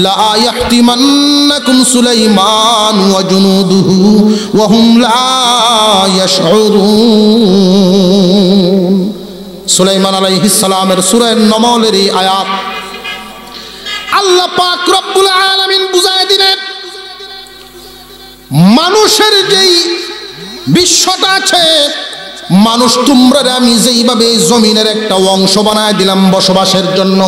লা ইয়াহতিমান্নাকুম সুলাইমান ওয়া জুনুদুহু ওয়া হুম লা ইয়াশউরুন। সুলাইমান আলাইহিস সালামের সূরা নমলের এই আয়াত আল্লাহ পাক রব্বুল আলামিন বুঝায় দিলেন, মানুষের যেই বিশ্বটা আছে, মানুষ তোমরা আমি যেইভাবে জমিনের একটা অংশ বানায় দিলাম বসবাসের জন্য,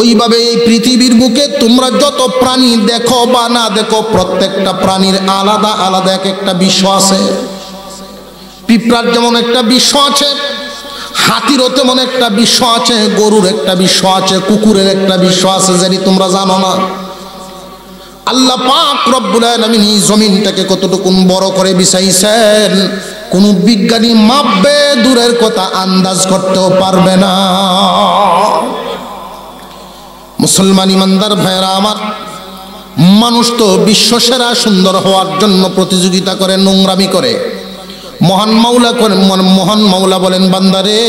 ওইভাবে এই পৃথিবীর বুকে তোমরা যত প্রাণী দেখো বা না দেখো, প্রত্যেকটা প্রাণীর আলাদা আলাদা এক একটা বিশ্ব আছে। পিঁপড়ার যেমন একটা বিশ্ব আছে, হাতিরও তেমন একটা বিশ্ব আছে, গরুর একটা বিশ্ব আছে, কুকুরের একটা বিশ্ব আছে, যেটি তোমরা জানো না। আল্লাহ পাক রব্বুল আলামিন এই জমিনটাকে কতটুকুন বড় করে বিছাইছেন, কোন বিজ্ঞানী মাপবে দূরের কথা, আন্দাজ করতেও পারবে না। মুসলমান ইমানদার ভাইরা আমার, মানুষ তো বিশ্ব সেরা সুন্দর হওয়ার জন্য প্রতিযোগিতা করে, নোংরামি করে। মহান মাওলা বলেন, বান্দারে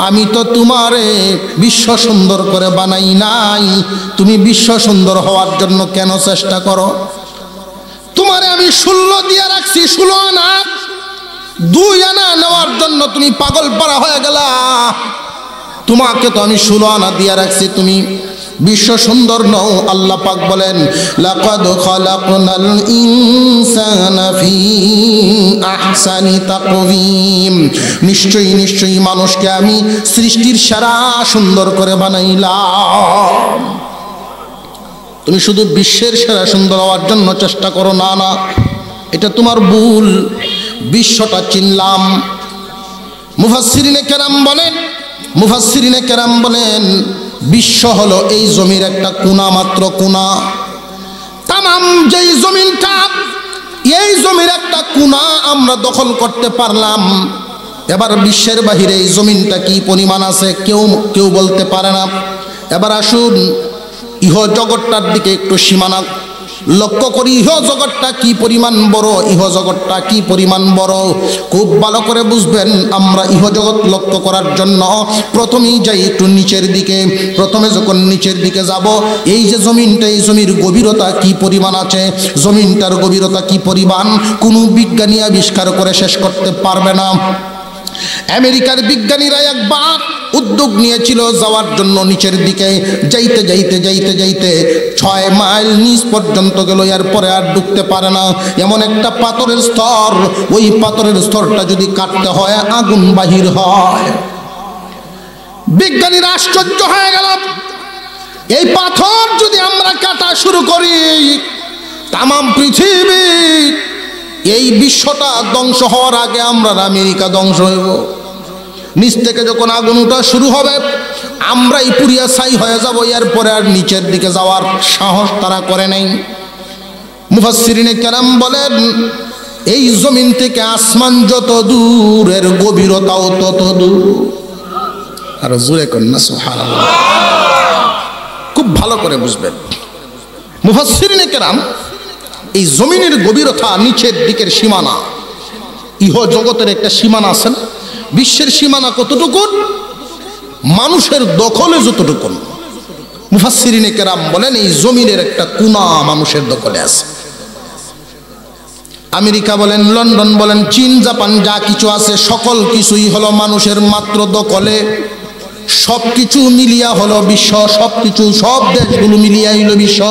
আমি তো তোমারে বিশ্ব সুন্দর করে বানাই নাই, তুমি বিশ্ব সুন্দর হওয়ার জন্য কেন চেষ্টা করো? তোমারে আমি 16 দিয়ে রাখছি, 16 আনা, 2 আনা নেওয়ার জন্য তুমি পাগল পারা হয়ে গেলা। তোমাকে তো আমি 16 আনা দিয়ে রাখছি, তুমি বিশ্ব সুন্দর নও। আল্লাহ পাক বলেন লাকাদ খালাকনাল ইনসানা ফি আহসানি তাকওয়িম, নিশ্চয়ই নিশ্চয়ই মানুষকে আমি সৃষ্টির সেরা সুন্দর করে বানাইলাম। তুমি শুধু বিশ্বের সেরা সুন্দর হওয়ার জন্য চেষ্টা করো, না না, এটা তোমার ভুল। বিশ্বটা চিনলাম। মুফাসসিরিনে কেরাম বলেন বিশ্ব হলো এই জমির একটা কোণা, মাত্র কোণা। তামাম যেই জমিনটা, এই জমির একটা কোণা আমরা দখল করতে পারলাম। এবার বিশ্বের বাহিরে এই জমিনটা কি পরিমাণ আছে কেউ বলতে পারে না। এবার আসুন ইহ জগৎটার দিকে একটু সীমানা লক্ষ্য করি। ইহ জগৎটা কি পরিমাণ বড়, ইহ জগৎটা কি পরিমাণ বড় খুব ভালো করে বুঝবেন। আমরা ইহ জগৎ লক্ষ্য করার জন্য প্রথমেই যাই একটু নিচের দিকে। প্রথমে যখন নিচের দিকে যাব, এই যে জমিনটা, এই জমির গভীরতা কি পরিমাণ আছে, জমিনটার গভীরতা কি পরিমাণ কোনো বিজ্ঞানী আবিষ্কার করে শেষ করতে পারবে না। আমেরিকার বিজ্ঞানীরা একবার উদ্যোগ নিয়েছিল যাওয়ার জন্য নিচের দিকে। যাইতে যাইতে যাইতে যাইতে 6 মাইল নিচ পর্যন্ত গেল, এরপরে আর ঢুকতে পারে না। এমন একটা পাথরের স্তর, ওই পাথরের স্তরটা যদি কাটতে হয় আগুন বাহির হয়। বিজ্ঞানীরা আশ্চর্য হয়ে গেল, এই পাথর যদি আমরা কাটা শুরু করি, তামাম পৃথিবী, এই বিশ্বটা ধ্বংস হওয়ার আগে আমরা আমেরিকা ধ্বংস হইব। নিচ থেকে যখন আগুন ওঠা শুরু হবে, আমরাই পুড়িয়া ছাই হয়ে যাব। এরপরে আর নিচের দিকে যাওয়ার সাহস তারা করে নাই। মুফাসসিরিনে কেরাম বলেন এই জমিন থেকে আসমান যত দূর, এর গভীরতাও তত দূর। আর জোরে কন্যা সুবহানাল্লাহ, খুব ভালো করে বুঝবেন। মুফাসসিরিনে কেরাম এই জমিনের গভীরতা, নিচের দিকের সীমানা, ইহ জগতের একটা সীমানা আছে না, বিশ্বের সীমানা কতটুকু, মানুষের দখলে যতটুকু। মুফাসসিরিনে কেরাম বলেন এই জমিনের একটা কোণা মানুষের দখলে আছে। আমেরিকা বলেন, লন্ডন বলেন, চীন, জাপান যা কিছু আছে সকল কিছুই হলো মানুষের মাত্র দখলে। সব কিছু মিলিয়া হলো বিশ্ব, সব কিছু, সব দেশগুলো মিলিয়া হইল বিশ্ব।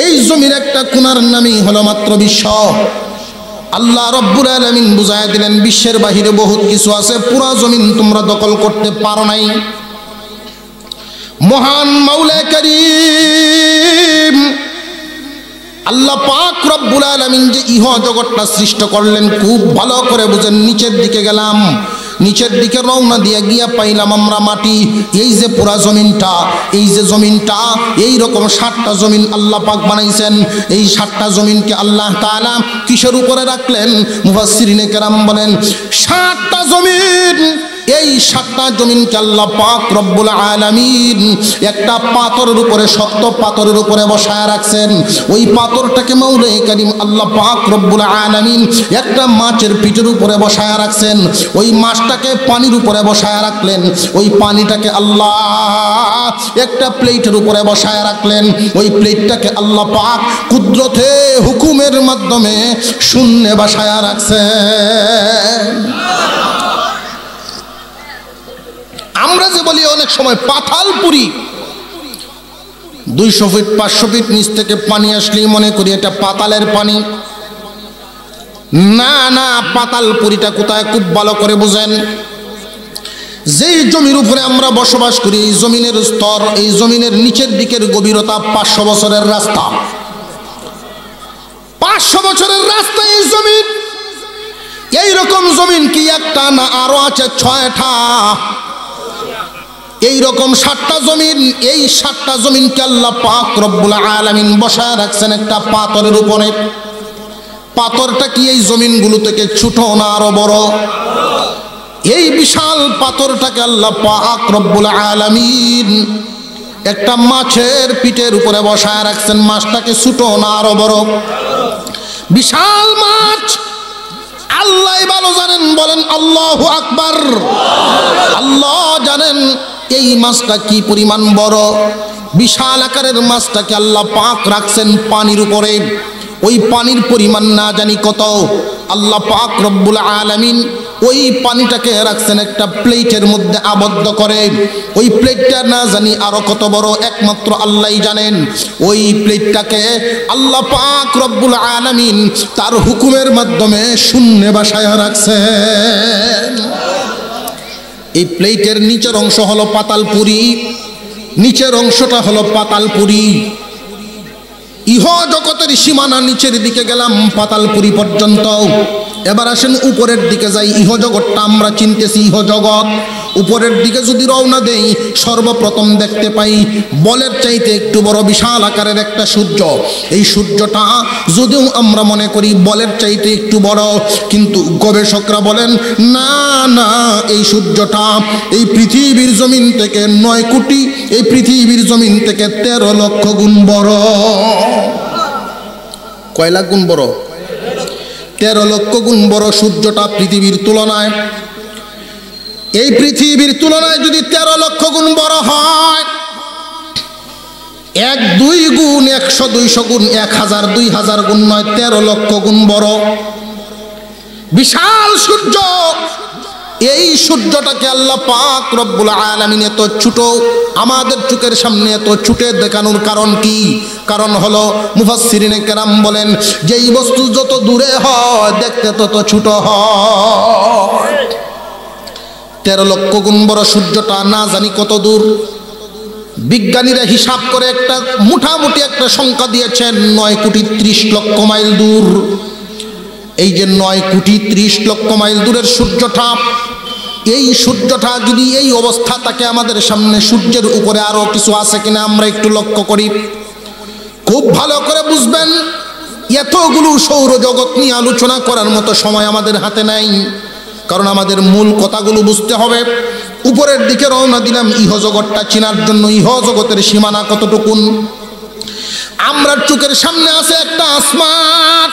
এই জমির একটা কোণার নামই হলো মাত্র বিশ্ব। আল্লাহ রব্বুল আলামিন বুঝায় দিলেন বিশ্বের বাহিরে বহুত কিছু আছে, পুরা জমিন তোমরা দখল করতে পারো নাই। মহান মাওলা কারীম আল্লাহ পাক রব্বুল আলামিন যে ইহ জগৎটা সৃষ্টি করলেন, খুব ভালো করে বুঝেন। নিচের দিকে গেলাম, নিচের দিকে রওনা দিয়ে গিয়া পাইলাম আমরা মাটি। এই যে পুরা জমিনটা, এই যে জমিনটা, এই রকম 7টা জমিন আল্লাহ পাক বানাইছেন। এই 7টা জমিনকে আল্লাহ তাআলা কিসের উপরে রাখলেন? মুফাসসিরিনে কেরাম বলেন 7টা জমিন, এই 7টা জমিনকে আল্লাহ পাক রব্বুল আলামিন একটা পাথরের উপরে, শক্ত পাথরের উপরে বসায় রাখছেন। ওই পাথরটাকে মাওলা কারীম আল্লাহ পাক রব্বুল আলামিন একটা মাছের পিঠের উপরে বসায় রাখছেন। ওই মাছটাকে পানির উপরে বসায় রাখলেন। ওই পানিটাকে আল্লাহ একটা প্লেটের উপরে বসায় রাখলেন। ওই প্লেটটাকে আল্লাহ পাক কুদরতে হুকুমের মাধ্যমে শূন্যে বসায় রাখছেন। আমরা যে বলি অনেক সময় পাতালপুরি, 200 ফিট 500 ফিট নিচ থেকে পানি আসলেই মনে করি এটা পাতালের পানি। না না, পাতালপুরিটা কোথায় খুব ভালো করে বুঝেন। যেই জমির উপরে আমরা বসবাস করি, এই জমিনের স্তর, এই জমিনের নিচের দিকের গভীরতা 500 বছরের রাস্তা। 500 বছরের রাস্তা এই জমিন। এই রকম জমিন কি একটা না, আরো আছে 6টা। এই রকম 7টা জমিন, এই 7টা জমিনকে আল্লাহ পাক রব্বুল আলামিন বসায় রাখছেন একটা পাথরের উপরে। পাথরটা কি এই জমিনগুলো থেকে ছোট না আরো বড়? এই বিশাল পাথরটাকে আল্লাহ পাক রব্বুল আলামিন একটা মাছের পিঠের উপরে বসায় রাখছেন। মাছটাকে ছোট না আরো বড়? বিশাল মাছ। আল্লাহ ভালো জানেন, বলেন আল্লাহু আকবার। আল্লাহ জানেন এই মাছটা কি পরিমাণ বড়। বিশাল আকারের মাছটাকে আল্লাহ পাক রাখছেন পানির উপরে। ওই পানির পরিমাণ না জানি কত। আল্লাহ পাক রব্বুল আলামিন ওই পানিটাকে রাখছেন একটা প্লেটের মধ্যে আবদ্ধ করে। ওই প্লেটটা না জানি আরো কত বড়, একমাত্র আল্লাহই জানেন। ওই প্লেটটাকে আল্লাহ পাক রব্বুল আলামিন তার হুকুমের মাধ্যমে শূন্যে বাসায় রাখছেন। এই প্লেটের নিচের অংশ হলো পাতালপুরি, নিচের অংশটা হলো পাতালপুরি। ইহ জগতের সীমানা নিচের দিকে গেলাম পাতালপুরি পর্যন্ত। এবার আসেন উপরের দিকে যাই। ইহ জগৎটা আমরা চিনতেছি ইহ জগৎ। উপরের দিকে যদি রওনা দেই, সর্বপ্রথম দেখতে পাই বলের চাইতে একটু বড় বিশাল আকারের একটা সূর্য। এই সূর্যটা যদিও আমরা মনে করি বলের চাইতে একটু বড়, কিন্তু গবেষকরা বলেন না না, এই সূর্যটা এই পৃথিবীর জমিন থেকে 9 কোটি, এই পৃথিবীর জমিন থেকে 13 লক্ষ গুণ বড়। কয় লাখ গুণ বড়? 13 লক্ষ গুণ বড় সূর্যটা পৃথিবীর তুলনায়। এই পৃথিবীর তুলনায় যদি 13 লক্ষ গুণ বড় হয়, 1 2 গুণ 100 200 গুণ 1000 2000 গুণ নয়, 13 লক্ষ গুণ বড় বিশাল সূর্য। এই সূর্যটাকে আল্লাহ পাক রব্বুল আলামিন এত ছোট, আমাদের চোখের সামনে এত ছোট দেখানোর কারণ কি? কারণ হলো মুফাসসিরিনে কেরাম বলেন যে এই বস্তু যত দূরে হয় দেখতে তত ছোট হয়। 13 লক্ষ গুণ বড় সূর্যটা না জানি কত দূর। বিজ্ঞানীরা হিসাব করে একটা মোটামুটি একটা সংখ্যা দিয়েছেন 9 কোটি 30 লক্ষ মাইল দূর। এই যে 9 কোটি 30 লক্ষ মাইল দূরের সূর্যটা, এই সূর্যটা যদি এই অবস্থা থাকে আমাদের সামনে, সূর্যের উপরে আরো কিছু আছে কিনা আমরা একটু লক্ষ্য করি। খুব ভালো করে বুঝবেন, এতগুলো সৌরজগৎ নিয়ে আলোচনা করার মতো সময় আমাদের হাতে নাই, কারণ আমাদের মূল কথাগুলো বুঝতে হবে। উপরের দিকে রওনা দিলাম ইহ জগৎটা চেনার জন্য। ইহ জগতের সীমানা কতটুকুন? আমরা চোখের সামনে আছে একটা আসমান।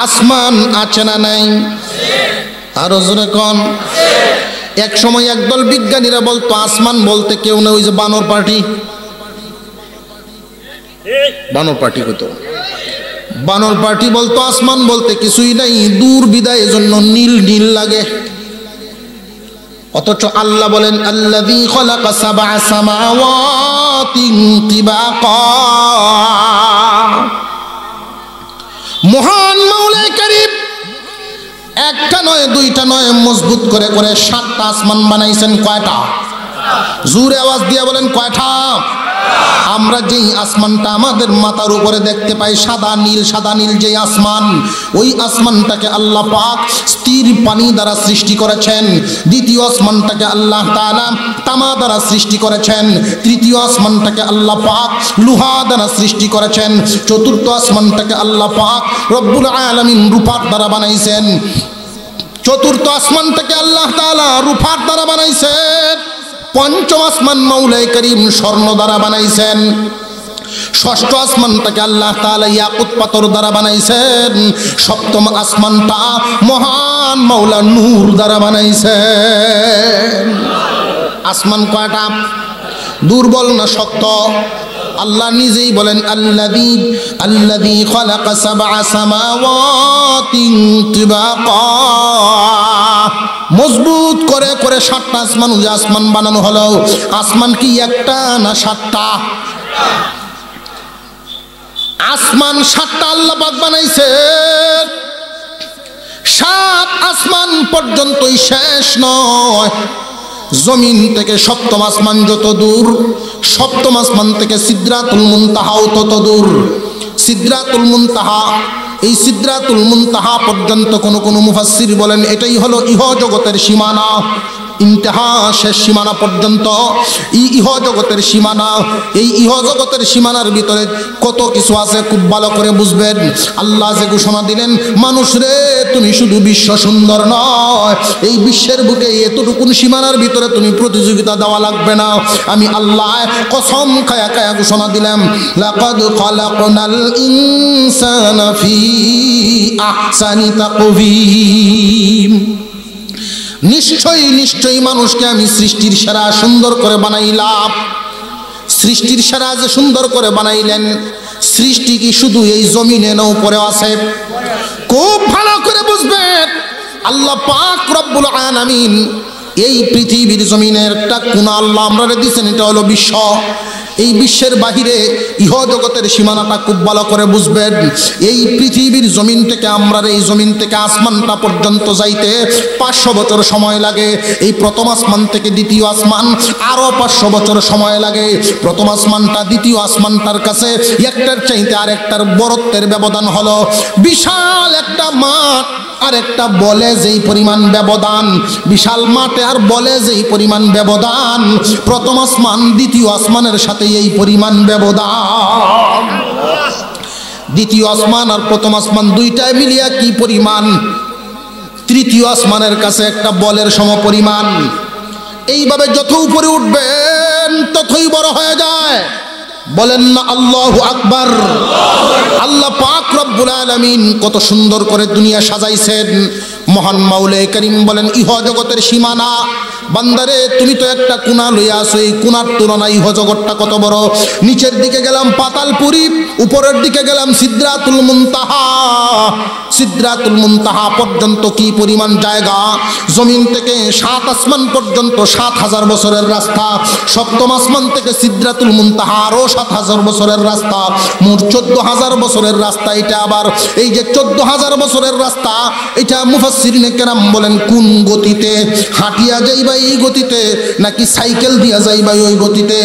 আসমান আছে না নাই? আরো জোরে কোন। এক সময় একদল বিজ্ঞানীরা বলতো আসমান বলতে কেউ না, ওই যে বানর পার্টি, বানর পার্টি হতো। বানর পার্টি বলতো আসমান বলতে কিছুই নাই, দূর বিদায়, এজন্য নীল নীল লাগে। অথচ আল্লাহ বলেন আল্লাযী খালাকা সাবআ সামাওয়াতিন তিবাকা। মহান মাওলা কারীম একটা নয় দুইটা নয়, মজবুত করে করে 7টা আসমান বানাইছেন। কয়টা? জোরে আওয়াজ দিয়ে বলেন কয়টা? আমরা যেই আসমানটা আমাদের মাথার উপরে দেখতে পাই সাদা নীল যেই আসমান, ওই আসমানটাকে আল্লাহ পাক স্থির পানি দ্বারা সৃষ্টি করেছেন। দ্বিতীয় আসমানটাকে আল্লাহ তাআলা তামা দ্বারা সৃষ্টি করেছেন। তৃতীয় আসমানটাকে আল্লাহ পাক লোহা দ্বারা সৃষ্টি করেছেন। চতুর্থ আসমানটাকে আল্লাহ পাক রব্বুল আলামিন রূপার দ্বারা বানাইছেন। চতুর্থ আসমানটাকে আল্লাহ তাআলা রূপার দ্বারা বানাইছেন। পঞ্চম আসমান মাওলাই করিম স্বর্ণ দ্বারা বানাইছেন। ষষ্ঠ আসমানটাকে আল্লাহ তাআলা ইয়াকুত পাথর দ্বারা বানাইছেন। সপ্তম আসমানটা মহান মাওলা নূর দ্বারা বানাইছেন। আসমান কয়টা? দুর্বল না শক্ত? আল্লাহ নিজেই বলেন আল্লাযী খালাকা সাবআ সামাওয়াতিন তিবাকা। মজবুত করে করে 7টা আসমান, যে আসমান বানানো হলো, আসমান কি একটা না 7টা? আসমান 7টা আল্লাহ পাক বানাইছে। 7 আসমান পর্যন্তই শেষ নয়। জমিন থেকে সপ্তম আসমান যত দূর, সপ্তম আসমান থেকে সিদরাতুল মুনতাহাও তত দূর। সিদরাতুল মুনতাহা, এই সিদরাতুল মুনতাহা পর্যন্ত কোন মুফাসসির বলেন এটাই হলো ইহ জগতের সীমানা। ইন্তেহা, শেষ সীমানা পর্যন্ত ইহ জগতের সীমানা। এই ইহ জগতের সীমানার ভিতরে কত কিছু আছে খুব ভালো করে বুঝবেন। আল্লাহ যে ঘোষণা দিলেন, মানুষ রে তুমি শুধু বিশ্ব সুন্দর নয়, এই বিশ্বের বুকে এতটুকুন সীমানার ভিতরে তুমি প্রতিযোগিতা দেওয়া লাগবে না। আমি আল্লাহ কসম খায়া খায়া ঘোষণা দিলাম, লাকাদ খালাকনাল ইনসানা ফি আহসানি তাকওয়িম। নিশ্চয়ই মানুষকে আমি সৃষ্টির সেরা সুন্দর করে বানাইলাম। সৃষ্টির সেরা যে সুন্দর করে বানাইলেন, সৃষ্টি কি শুধু এই জমিনে না উপরে আছে? খুব ভালো করে বুঝবেন, আল্লাহ পাক রব্বুল আলামিন এই পৃথিবীর জমিনের একটা কোণা আল্লাহ আমরা দিয়েছেন, এটা হলো বিশ্ব। এই বিশ্বের বাহিরে ইহ জগতের সীমানাটা খুব ভালো করে বুঝবেন। এই পৃথিবীর জমিন থেকে আমরা এই জমিন থেকে আসমানটা পর্যন্ত যাইতে 500 বছর সময় লাগে। এই প্রথম আসমান থেকে দ্বিতীয় আসমান আরো 500 বছর সময় লাগে। প্রথম আসমানটা দ্বিতীয় আসমানটার কাছে একটার চাইতে আরেকটার বরত্বের ব্যবধান হলো বিশাল একটা মাঠ আর একটা বলে যেই পরিমাণ ব্যবধান, বিশাল মাঠে আর বলে যেই পরিমাণ ব্যবধান, প্রথম আসমান দ্বিতীয় আসমানের সাথে এই পরিমাণ ব্যবধান। দ্বিতীয় আসমান আর প্রথম আসমান দুইটায় মিলিয়া কি পরিমাণ, তৃতীয় আসমানের কাছে একটা বলের সমপরিমাণ। এইভাবে যত উপরে উঠবেন ততই বড় হয়ে যায়। বলেন না আল্লাহু আকবার। আল্লাহ পাক রব্বুল আলামিন কত সুন্দর করে দুনিয়া সাজাইছেন। মহান মাওলা করিম বলেন ইহ জগতের সীমানা বান্দারে তুমি তো একটা কোণা লইয়া আসো, এই কোণার তুলনায় ইহ জগৎটা কত বড়। নিচের দিকে গেলাম পাতালপুরি, উপরের দিকে গেলাম সিদরাতুল মুনতাহা। সিদরাতুল মুনতাহা পর্যন্ত কি পরিমাণ জায়গা, জমিন থেকে 7 আসমান পর্যন্ত 7000 বছরের রাস্তা, সপ্তম আসমান থেকে সিদরাতুল মুনতাহা আরো 7000 বছরের রাস্তা, মোট 14000 বছরের রাস্তা। এটা আবার এই যে 14000 বছরের রাস্তা, এটা মুফাসসিরিনে কেরাম বলেন কোন গতিতে হাঁটিয়া যাইবা এই গতিতে, নাকি সাইকেল দিয়া যাইবা ওই গতিতে?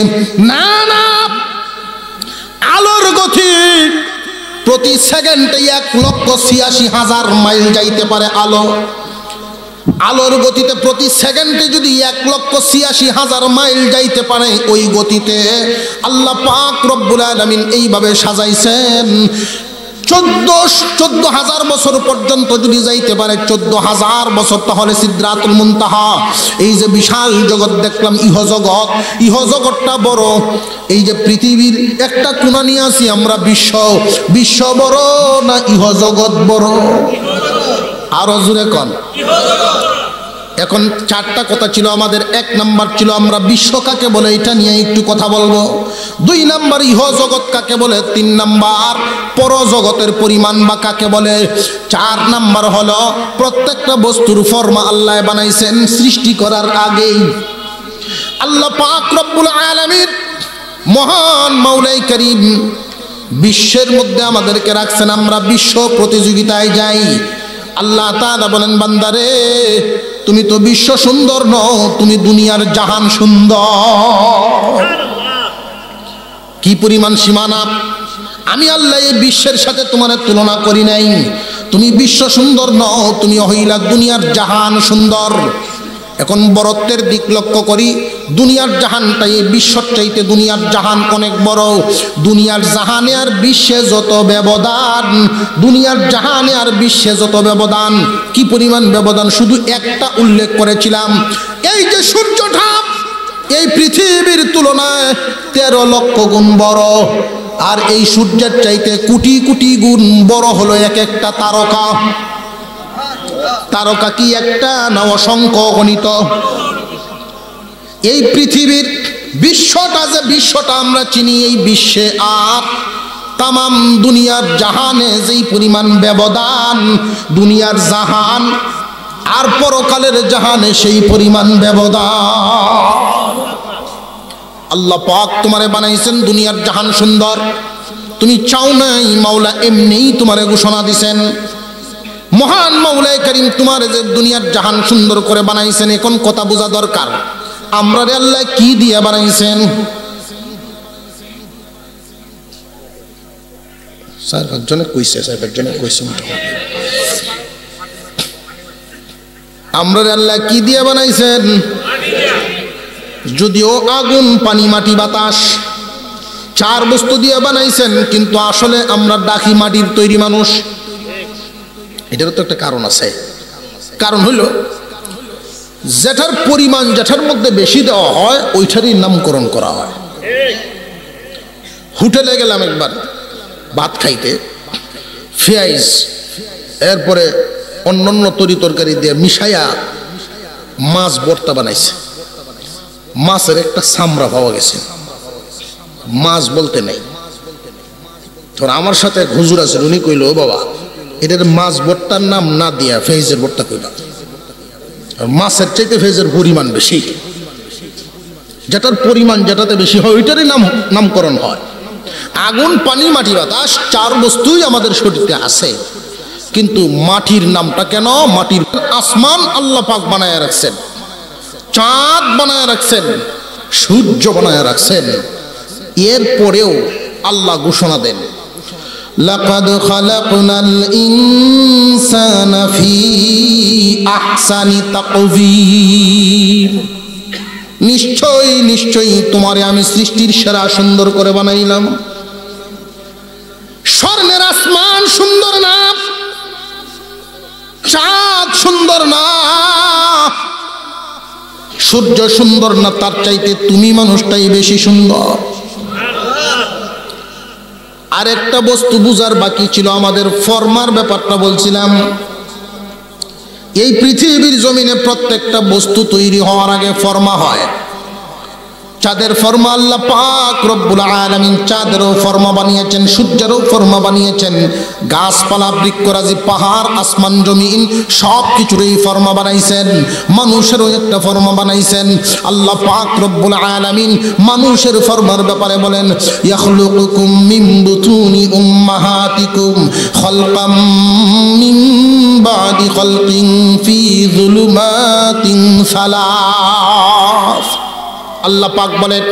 না না, আলোর গতি। প্রতি সেকেন্ডে 1,86,000 মাইল যাইতে পারে আলো। আলোর গতিতে প্রতি সেকেন্ডে যদি 1,86,000 মাইল যাইতে পারে, ওই গতিতে আল্লাহ পাক রব্বুল আলামিন এইভাবে সাজাইছেন। 14,000 বছর পর্যন্ত যদি যাইতে পারে, 14,000 বছর, তাহলে সিদরাতুল মুনতাহা। এই যে বিশাল জগৎ দেখলাম ইহ জগৎ, ইহ জগৎটা বড়। এই যে পৃথিবীর একটা কোণা নিয়ে আসি আমরা বিশ্ব, বিশ্ব বড় না ইহ জগৎ বড়? আরো জোরে কন। এখন 4টা কথা ছিল আমাদের। 1 নাম্বার ছিল আমরা বিশ্ব কাকে বলে, এটা নিয়ে একটু কথা বলবো। 2 নাম্বার ইহ জগৎ কাকে বলে। 3 নাম্বার পরজগতের পরিমাণ বা কাকে বলে। 4 নাম্বার হলো প্রত্যেকটা বস্তুর ফরমা আল্লাহ বানাইছেন সৃষ্টি করার আগেই। আল্লাহ পাক রব্বুল আলামিন মহান মাওলাই করিম বিশ্বের মধ্যে আমাদেরকে রাখছেন, আমরা বিশ্ব প্রতিযোগিতায় যাই। আল্লাহ তাআলা বলেন বান্দারে তুমি তো বিশ্ব সুন্দর নও, তুমি দুনিয়ার জাহান সুন্দর। কি পরিমাণ সীমানা! আমি আল্লাহ এই বিশ্বের সাথে তোমার তুলনা করি নাই। তুমি বিশ্ব সুন্দর নও, তুমি হইলা দুনিয়ার জাহান সুন্দর। এখন বরত্বের দিক লক্ষ্য করি, দুনিয়ার জাহানটাই বিশ্বর চাইতে দুনিয়ার জাহান অনেক বড়। দুনিয়ার জাহানে আর বিশ্বে যত ব্যবধান, দুনিয়ার জাহানে আর বিশ্বে যত ব্যবধান, কি পরিমাণ ব্যবধান শুধু একটা উল্লেখ করেছিলাম। এই যে সূর্যটা এই পৃথিবীর তুলনায় 13 লক্ষ গুণ বড়, আর এই সূর্যের চাইতে কোটি কোটি গুণ বড় হলো এক একটা তারকা। তারকা কি একটা না অসংখ্য গণিত? এই পৃথিবীর বিশ্বটা যে বিশ্বটা আমরা চিনি, এই বিশ্বে আর তামাম দুনিয়ার জাহানে যেই পরিমাণ ব্যবধান, দুনিয়ার জাহান আর পরকালের জাহানে সেই পরিমাণ ব্যবধান। আল্লাহ পাক তোমারে বানাইছেন দুনিয়ার জাহান সুন্দর, তুমি চাও নাই, মাওলা এমনিই তোমারে ঘোষণা দিছেন। মহান মাওলাই করিম তোমার যে দুনিয়ার জাহান সুন্দর করে বানাইছেন, এখন কথা বোঝা দরকার আমরা রে আল্লাহ কি দিয়ে বানাইছেন। আমরা রে আল্লাহ কি দিয়ে বানাইছেন? যদিও আগুন, পানি, মাটি, বাতাস 4 বস্তু দিয়ে বানাইছেন, কিন্তু আসলে আমরা ডাকি মাটির তৈরি মানুষ। এটারও তো একটা কারণ আছে। কারণ হইল যেটার পরিমাণ যেটার মধ্যে বেশি দেওয়া হয় ওইটারই নামকরণ করা হয়। হোটেলে গেলাম একবার ভাত খাইতে, পেঁয়াজ এরপরে অন্যান্য তরি তরকারি দিয়ে মিশাইয়া মাছ ভর্তা বানাইছে। মাছের একটা চামড়া পাওয়া গেছে, মাছ বলতে নেই। তোর আমার সাথে হুজুর আছে, উনি কইল ও বাবা এটার মাছ ভর্তার নাম না দিয়া পেঁয়াজের ভর্তা কইবা। আর মাছের চাইতে ফেজের পরিমাণ বেশি, যেটার পরিমাণ যেটাতে বেশি হয় ওইটারই নামকরণ হয়। আগুন, পানি, মাটি, বাতাস 4 বস্তুই আমাদের শরীরে আছে, কিন্তু মাটির নামটা কেন? মাটির আসমান আল্লাহ পাক বানায় রাখছেন, চাঁদ বানায় রাখছেন, সূর্য বানায় রাখছেন। এরপরেও আল্লাহ ঘোষণা দেন, লাকাদ খালাকনাল ইনসানা ফি আহসানি তাকওয়িম, নিশ্চয়ই নিশ্চয়ই তোমারে আমি সৃষ্টির সেরা সুন্দর করে বানাইলাম। স্বর্ণের আসমান সুন্দর না, চাঁদ সুন্দর না, সূর্য সুন্দর না, তার চাইতে তুমি মানুষটাই বেশি সুন্দর। আরেকটা বস্তু বুঝার বাকি ছিল, আমাদের ফরমার ব্যাপারটা বলছিলাম। এই পৃথিবীর জমিনে প্রত্যেকটা বস্তু তৈরি হওয়ার আগে ফরমা হয়। চাঁদের ফরমা আল্লাহ পাক রব্বুল আলামিন চাঁদেরও ফরমা বানিয়েছেন, সূর্যেরও ফরমা বানিয়েছেন, গাছপালা, বৃক্ষরাজি, পাহাড়, আসমান, জমিন সব কিছুরই ফরমা বানাইছেন। মানুষেরও একটা ফরমা বানাইছেন। আল্লাহ পাক রব্বুল আলামিন মানুষের ফরমার ব্যাপারে বলেন, ইয়াখলুকুকুম মিন বুতুনি উম্মাহাতিকুম খালকাম মিন বাদি খালকিন ফি যুলুমাতিন সালাস। আল্লাহ পাক বলেন,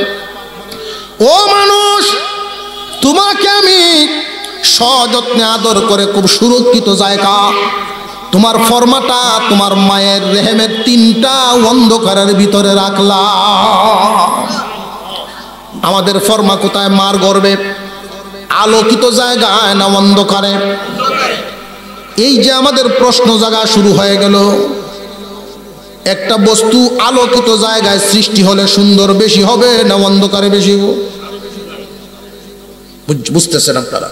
ও মানুষ, তোমাকে আমি সযত্নে আদর করে খুব সুরক্ষিত জায়গা, তোমার ফরমাটা তোমার মায়ের রেহেমের 3টা অন্ধকারের ভিতরে রাখলাম। আমাদের ফরমা কোথায়? মার গর্ভে। আলোকিত জায়গায় না অন্ধকারে? এই যে আমাদের প্রশ্ন জাগা শুরু হয়ে গেল, একটা বস্তু আলোকিত জায়গায় সৃষ্টি হলে সুন্দর বেশি হবে না অন্ধকারে বেশি? বুঝতেছেন আপনারা?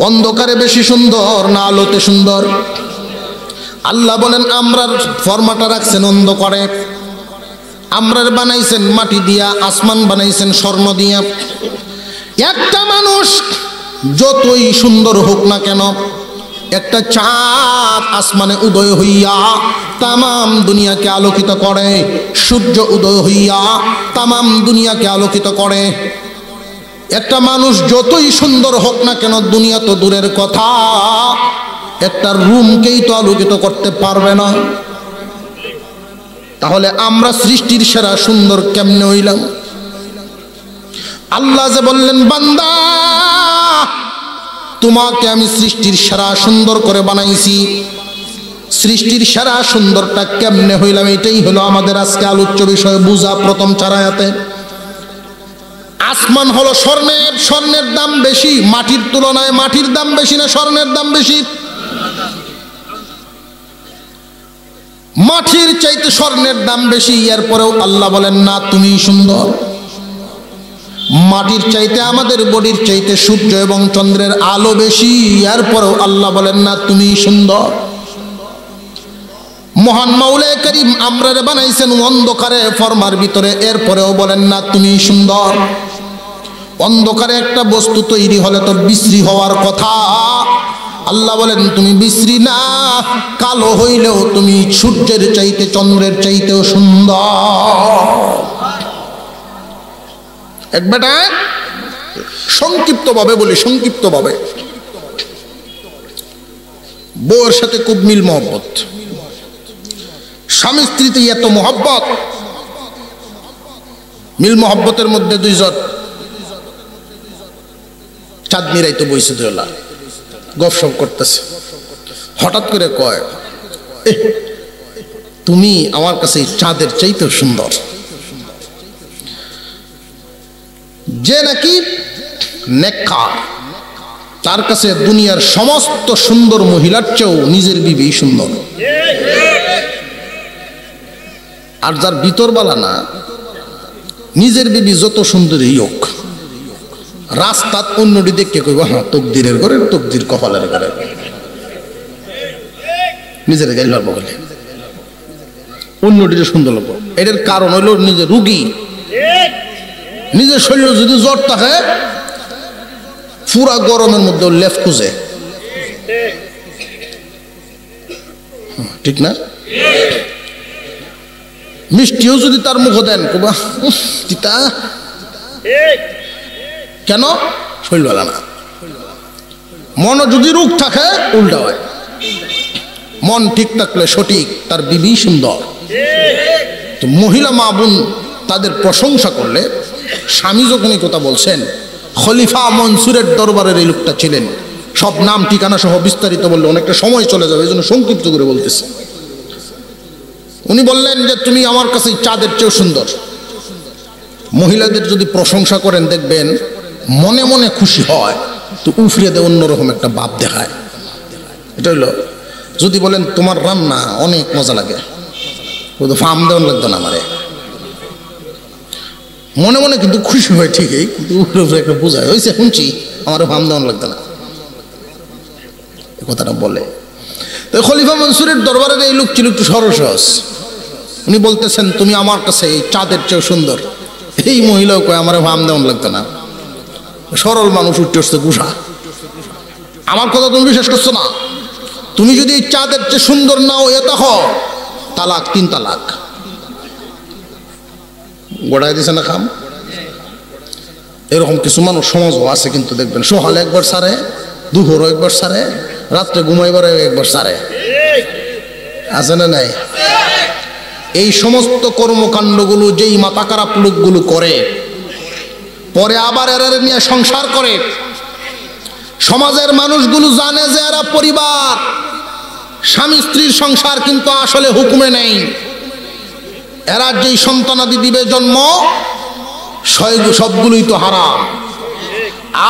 অন্ধকারে বেশি সুন্দর না আলোতে সুন্দর? আল্লাহ বলেন, আমরার ফরমাটা রাখছেন অন্ধকারে, আমরার বানাইছেন মাটি দিয়া, আসমান বানাইছেন স্বর্ণ দিয়া। একটা মানুষ যতই সুন্দর হোক না কেন, একটা চাঁদ আসমানে উদয় হইয়া তামাম দুনিয়াকে আলোকিত করে, সূর্য উদয় হইয়া তামাম দুনিয়াকে আলোকিত করে। একটা মানুষ যতই সুন্দর হোক না কেন, দুনিয়া তো দূরের কথা, একটা রুমকেই তো আলোকিত করতে পারবে না। তাহলে আমরা সৃষ্টির সেরা সুন্দর কেমনে হইলাম? আল্লাহ যে বললেন, বান্দা তোমাকে আমি সৃষ্টির সেরা সুন্দর করে বানাইছি, সৃষ্টির সেরা সুন্দরটা কেমনে হইলাম, এটাই হলো আমাদের আজকে আলোচ্য বিষয় বুঝা। প্রথম 4 আয়াতে আসমান হলো স্বর্ণের, স্বর্ণের দাম বেশি মাটির তুলনায়। মাটির দাম বেশি না স্বর্ণের দাম বেশি? মাটির চাইতে স্বর্ণের দাম বেশি। এরপরেও আল্লাহ বলেন, না তুমি সুন্দর। মাটির চাইতে, আমাদের বডির চাইতে সূর্য এবং চন্দ্রের আলো বেশি, এরপরেও আল্লাহ বলেন, না তুমি সুন্দর। মহান মাওলা করিম আমরারে বানাইছেন অন্ধকারে ফরমার ভিতরে, এরপরেও বলেন, না তুমি সুন্দর। অন্ধকারে একটা বস্তু তৈরি হলে তো বিশ্রী হওয়ার কথা, আল্লাহ বলেন তুমি বিশ্রী না, কালো হইলেও তুমি সূর্যের চাইতে, চন্দ্রের চাইতেও সুন্দর। এক বেটায় সংক্ষিপ্তভাবে বলি, সংক্ষিপ্তভাবে, বউয়ের সাথে খুব মিল মহব্বত, স্বামী স্ত্রীতে এত মহব্বত, মিল মহব্বতের মধ্যে 2 জন চাঁদনি রাইতে বইছে, দোলা গপসপ করতেছে। হঠাৎ করে কয়, তুমি আমার কাছে চাঁদের চাইতেও সুন্দর। যে নাকি নেককার, তার কাছে দুনিয়ার সমস্ত সুন্দর মহিলার চেয়েও নিজের বিবি সুন্দর। আর যার ভিতরবালা না, নিজের বিবি যত সুন্দরই হোক, রাস্তাত অন্যটি দেখে কইব, হ্যাঁ তকদিরের ঘরে, তকদির কপালের ঘরে, নিজের গাইল পারবো বলে অন্যটি সুন্দর লোক। এটার কারণ হইল নিজে রুগী। নিজের শরীরে যদি জ্বর থাকে, পুরা গরমের মধ্যে লেফ খুঁজে, ঠিক না? মিষ্টিও যদি তার মুখ দেন কবা তিতা কেন শৈল না। মন যদি রোগ থাকে উল্টা হয়, মন ঠিক থাকলে সঠিক, তার বিবি সুন্দর। তো মহিলা মা বোন তাদের প্রশংসা করলে, স্বামী যখন এই কথা বলছেন, খলিফা মনসুরের দরবারের এই লোকটা ছিলেন, সব নাম ঠিকানা সহ বিস্তারিত বললে অনেকটা সময় চলে যাবে, এই জন্য সংক্ষিপ্ত করে বলতেছে। উনি বললেন যে তুমি আমার কাছে চাঁদের চেয়েও সুন্দর। মহিলাদের যদি প্রশংসা করেন দেখবেন মনে মনে খুশি হয়, তো উফরে দেয় অন্যরকম একটা ভাব দেখায়। এটা হলো যদি বলেন তোমার রান্না অনেক মজা লাগে, ফার্ম দেওয়ান লাগতো না আমারে, মনে মনে কিন্তু খুশি হয় ঠিকই, কিন্তু উপরে উপরে একটা বোঝায় হয়েছে শুনছি আমার ফার্ম দেওয়ান লাগতো না, এ কথাটা বলে। তো খলিফা মনসুরের দরবারের এই লোক ছিল একটু সরস। উনি বলতেছেন তুমি আমার কাছে এই চাঁদের চেয়েও সুন্দর। এই মহিলাও কয় আমার ফার্ম দেওয়ান লাগতো না। সরল মানুষ উঠতে আসছে গুসা, আমার কথা তুমি বিশ্বাস করছো না? তুমি যদি এই চাঁদের চেয়ে সুন্দর নাও এ দেখো তালাক, 3 তালাক গোড়ায় দিছে না খাম। এরকম কিছু মানুষ সমাজও আছে, কিন্তু দেখবেন সকালে একবার সারে, দুপুরও একবার সারে, রাত্রে ঘুমাইবারে একবার সারে, আছে না নাই? এই সমস্ত কর্মকাণ্ডগুলো যেই মাথা খারাপ লোকগুলো করে, পরে আবার এরা নিয়ে সংসার করে। সমাজের মানুষগুলো জানে যে এরা পরিবার, স্বামী স্ত্রীর সংসার, কিন্তু আসলে হুকুমে নেই। এরা যেই সন্তানাদি দিবে জন্ম সবগুলোই তো হারাম।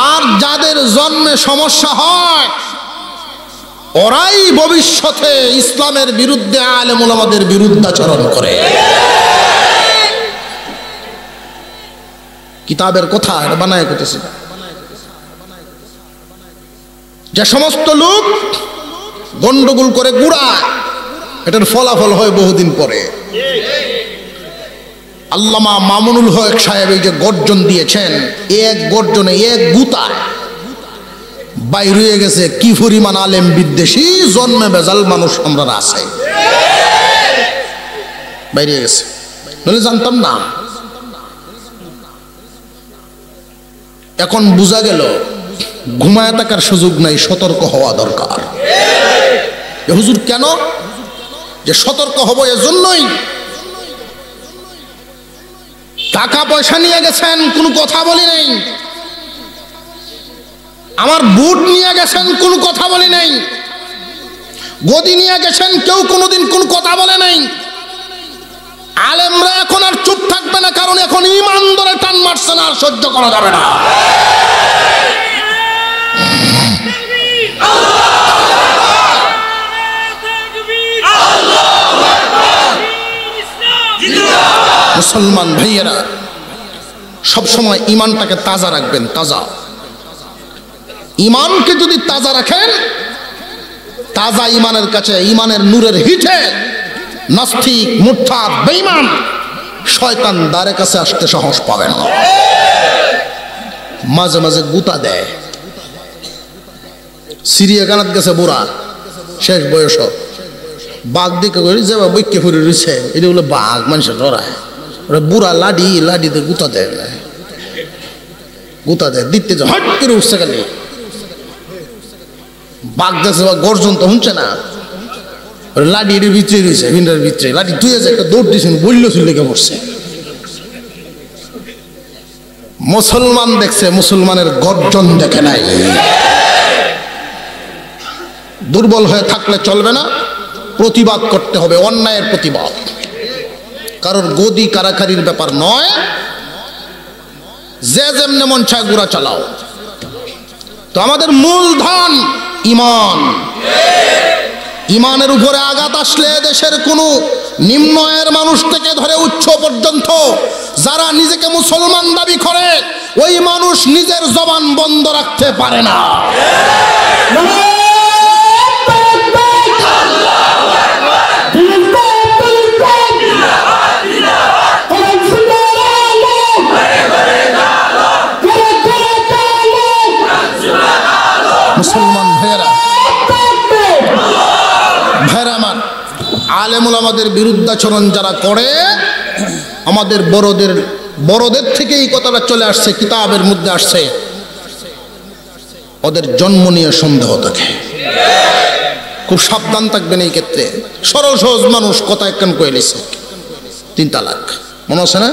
আর যাদের জন্মে সমস্যা হয় ওরাই ভবিষ্যতে ইসলামের বিরুদ্ধে, আলেম ওলামাদের বিরুদ্ধাচরণ করে। কিতাবের কথা এটা বানায় করতেছে। যে সমস্ত লোক গন্ডগোল করে গুড়ায়, এটার ফলাফল হয় বহুদিন পরে। আল্লামা মামুনুল হক সাহেব এই যে গর্জন দিয়েছেন, এক গর্জনে এক গুতায় বাইর হয়ে গেছে কি পরিমাণ আলেম বিদ্বেষী, জন্মে বেজাল মানুষ আমরা আছে, বাইরে গেছে। নইলে জানতাম না। এখন বোঝা গেল ঘুমায় থাকার সুযোগ নাই, সতর্ক হওয়া দরকার। হুজুর কেন যে সতর্ক হব? এজন্যই টাকা পয়সা নিয়ে গেছেন কোনো কথা বলি নাই, আমার বুট নিয়ে গেছেন কোনো কথা বলি নাই, গদি নিয়ে গেছেন কেউ কোনোদিন কোনো কথা বলে নাই। আলেমরা এখন আর চুপ থাকবে না, কারণ এখন ঈমান ধরে টান মারছে না, আর সহ্য করা যাবে না। মুসলমান ভাইয়েরা সবসময় ঈমানটাকে তাজা রাখবেন। তাজা ঈমানকে যদি তাজা রাখেন, তাজা ঈমানের কাছে, ঈমানের নূরের হিটে নাস্তিক, মুরতাদ, বেঈমান, শয়তান দ্বারের কাছে আসতে সাহস পাবে না। মাঝে মাঝে গুতা দেয়। সিরিয়াখানাত গেছে বুড়া, শেষ বয়স, বাঘ দিকে যাবা বৈক্য ফুরে রয়েছে, এটা বলে বাঘ মানুষের লড়ায়, ওরা বুড়া লাডিতে গুতা দেয়, গুতা দেয় দিতে যে হট করে উঠছে খালি। বাঘ দেখছে গর্জন তো শুনছে না, লাডি এর ভিতরে রয়েছে, ভিন্ডার ভিতরে লাডি তুই আছে একটা দৌড় দিয়েছেন, বলল লেগে পড়ছে। মুসলমান দেখছে, মুসলমানের গর্জন দেখে নাই। দুর্বল হয়ে থাকলে চলবে না, প্রতিবাদ করতে হবে, অন্যায়ের প্রতিবাদ। কারোর গদি কারাকারির ব্যাপার নয়, যে যেমনে মন চায় গুড়া চালাও। তো আমাদের মূলধন ঈমান। ঈমানের উপরে আঘাত আসলে দেশের কোনো নিম্ন আয়ের মানুষ থেকে ধরে উচ্চ পর্যন্ত যারা নিজেকে মুসলমান দাবি করে, ওই মানুষ নিজের জবান বন্ধ রাখতে পারে না। মুসলমান ভাইয়েরা, ভাইরা আমার, আলেম ওলামাদের বিরুদ্ধাচরণ যারা করে আমাদের বড়দের থেকে এই কথাটা চলে আসছে, কিতাবের মধ্যে আসছে, ওদের জন্ম নিয়ে সন্দেহ থাকে। খুব সাবধান থাকবেন এই ক্ষেত্রে। সরল সহজ মানুষ কথা একখান কয়ে নিছে 3 তালাক, মনে আছে না?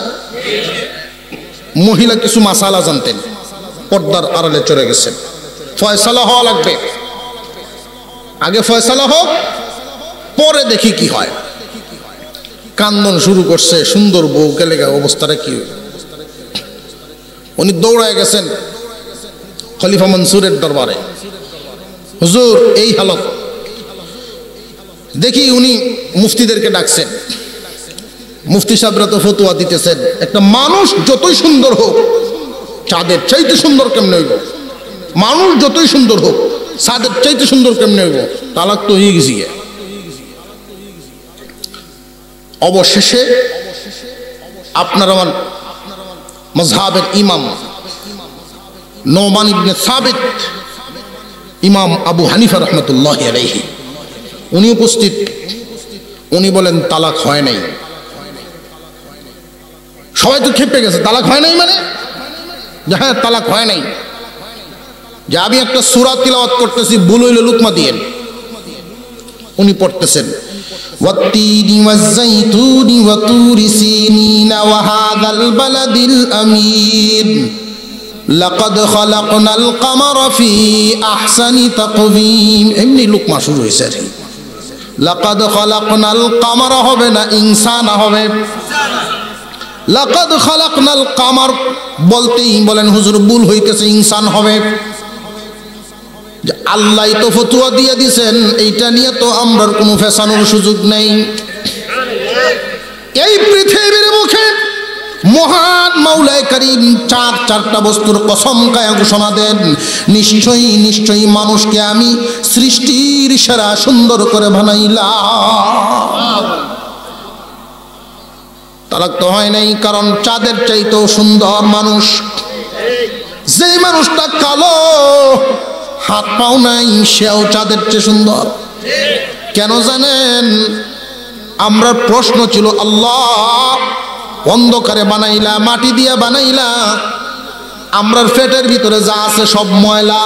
মহিলা কিছু মাসালা জানতেন, পর্দার আড়ালে চলে গেছেন। ফয়সালা হওয়া লাগবে, আগে ফয়সালা হোক, পরে দেখি কি হয়। কান্দন শুরু করছে, সুন্দর বউ গেলে অবস্থাটা কি? উনি দৌড়ায় গেছেন খলিফা মনসুরের দরবারে, হুজুর এই হালত। দেখি উনি মুফতিদেরকে ডাকছেন, মুফতি সাহেবরা তো ফতোয়া দিতেছেন, একটা মানুষ যতই সুন্দর হোক, চাঁদের চাইতে সুন্দর কেমনে হইব? মানুষ যতই সুন্দর হোক, চাঁদের চাইতে সুন্দর কেমনে হইব? তালাক তো হয়ে গেছি। অবশেষে আপনার আমার মাযহাবের ইমাম নোমান ইবনে সাবিত, ইমাম আবু হানিফা রহমতুল্লাহ আলাইহি, উনি উপস্থিত। উনি বলেন তালাক হয় নাই। সবাই তো খেপে গেছে, তালাক হয় নাই মানে? যে হ্যাঁ তালাক হয় নাই। যে আমি একটা সূরা তিলাওয়াত করতেছি, ভুল হইলে লুকমা দিয়েন। উনি পড়তেছেন ওয়াত্তিনি ওয়াজ্জাইতুনি ওয়া তুরি সিনিনা ওয়া হাযাল বালাদিল আমিন লাকাদ খালাকনাল কামারা ফি আহসানি তাকওয়িম। এমনি লুকমা শুরু হয়েছে। লাকাদ খালাকনাল কামারা হবে না ইনসান হবে। লাকাদ খালাকনাল কামার বলতেই বলেন হুজুর ভুল হইতেছে, ইনসান হবে। আল্লাহ তো ফতোয়া দিয়ে দিছেন, এইটা নিয়ে তো আমরার কোনো ফেসানোর সুযোগ নেই। এই পৃথিবীর মুখে মহান মাওলায়ে কারীম চারটা বস্তুর কসম খায়া ঘোষণা দেন, নিশ্চয়ই নিশ্চয়ই মানুষকে আমি সৃষ্টির সেরা সুন্দর করে বানাইলাম। তালাক তো হয় নাই, কারণ চাঁদের চাইতেও সুন্দর মানুষ। যে মানুষটা কালো, হাত পাও নাই, সেও চাঁদের চেয়ে সুন্দর। কেন জানেন? আমরা প্রশ্ন ছিল, আল্লাহ অন্ধকারে বানাইলা, মাটি দিয়ে বানাইলা, আমরার পেটের ভিতরে যা আছে সব ময়লা,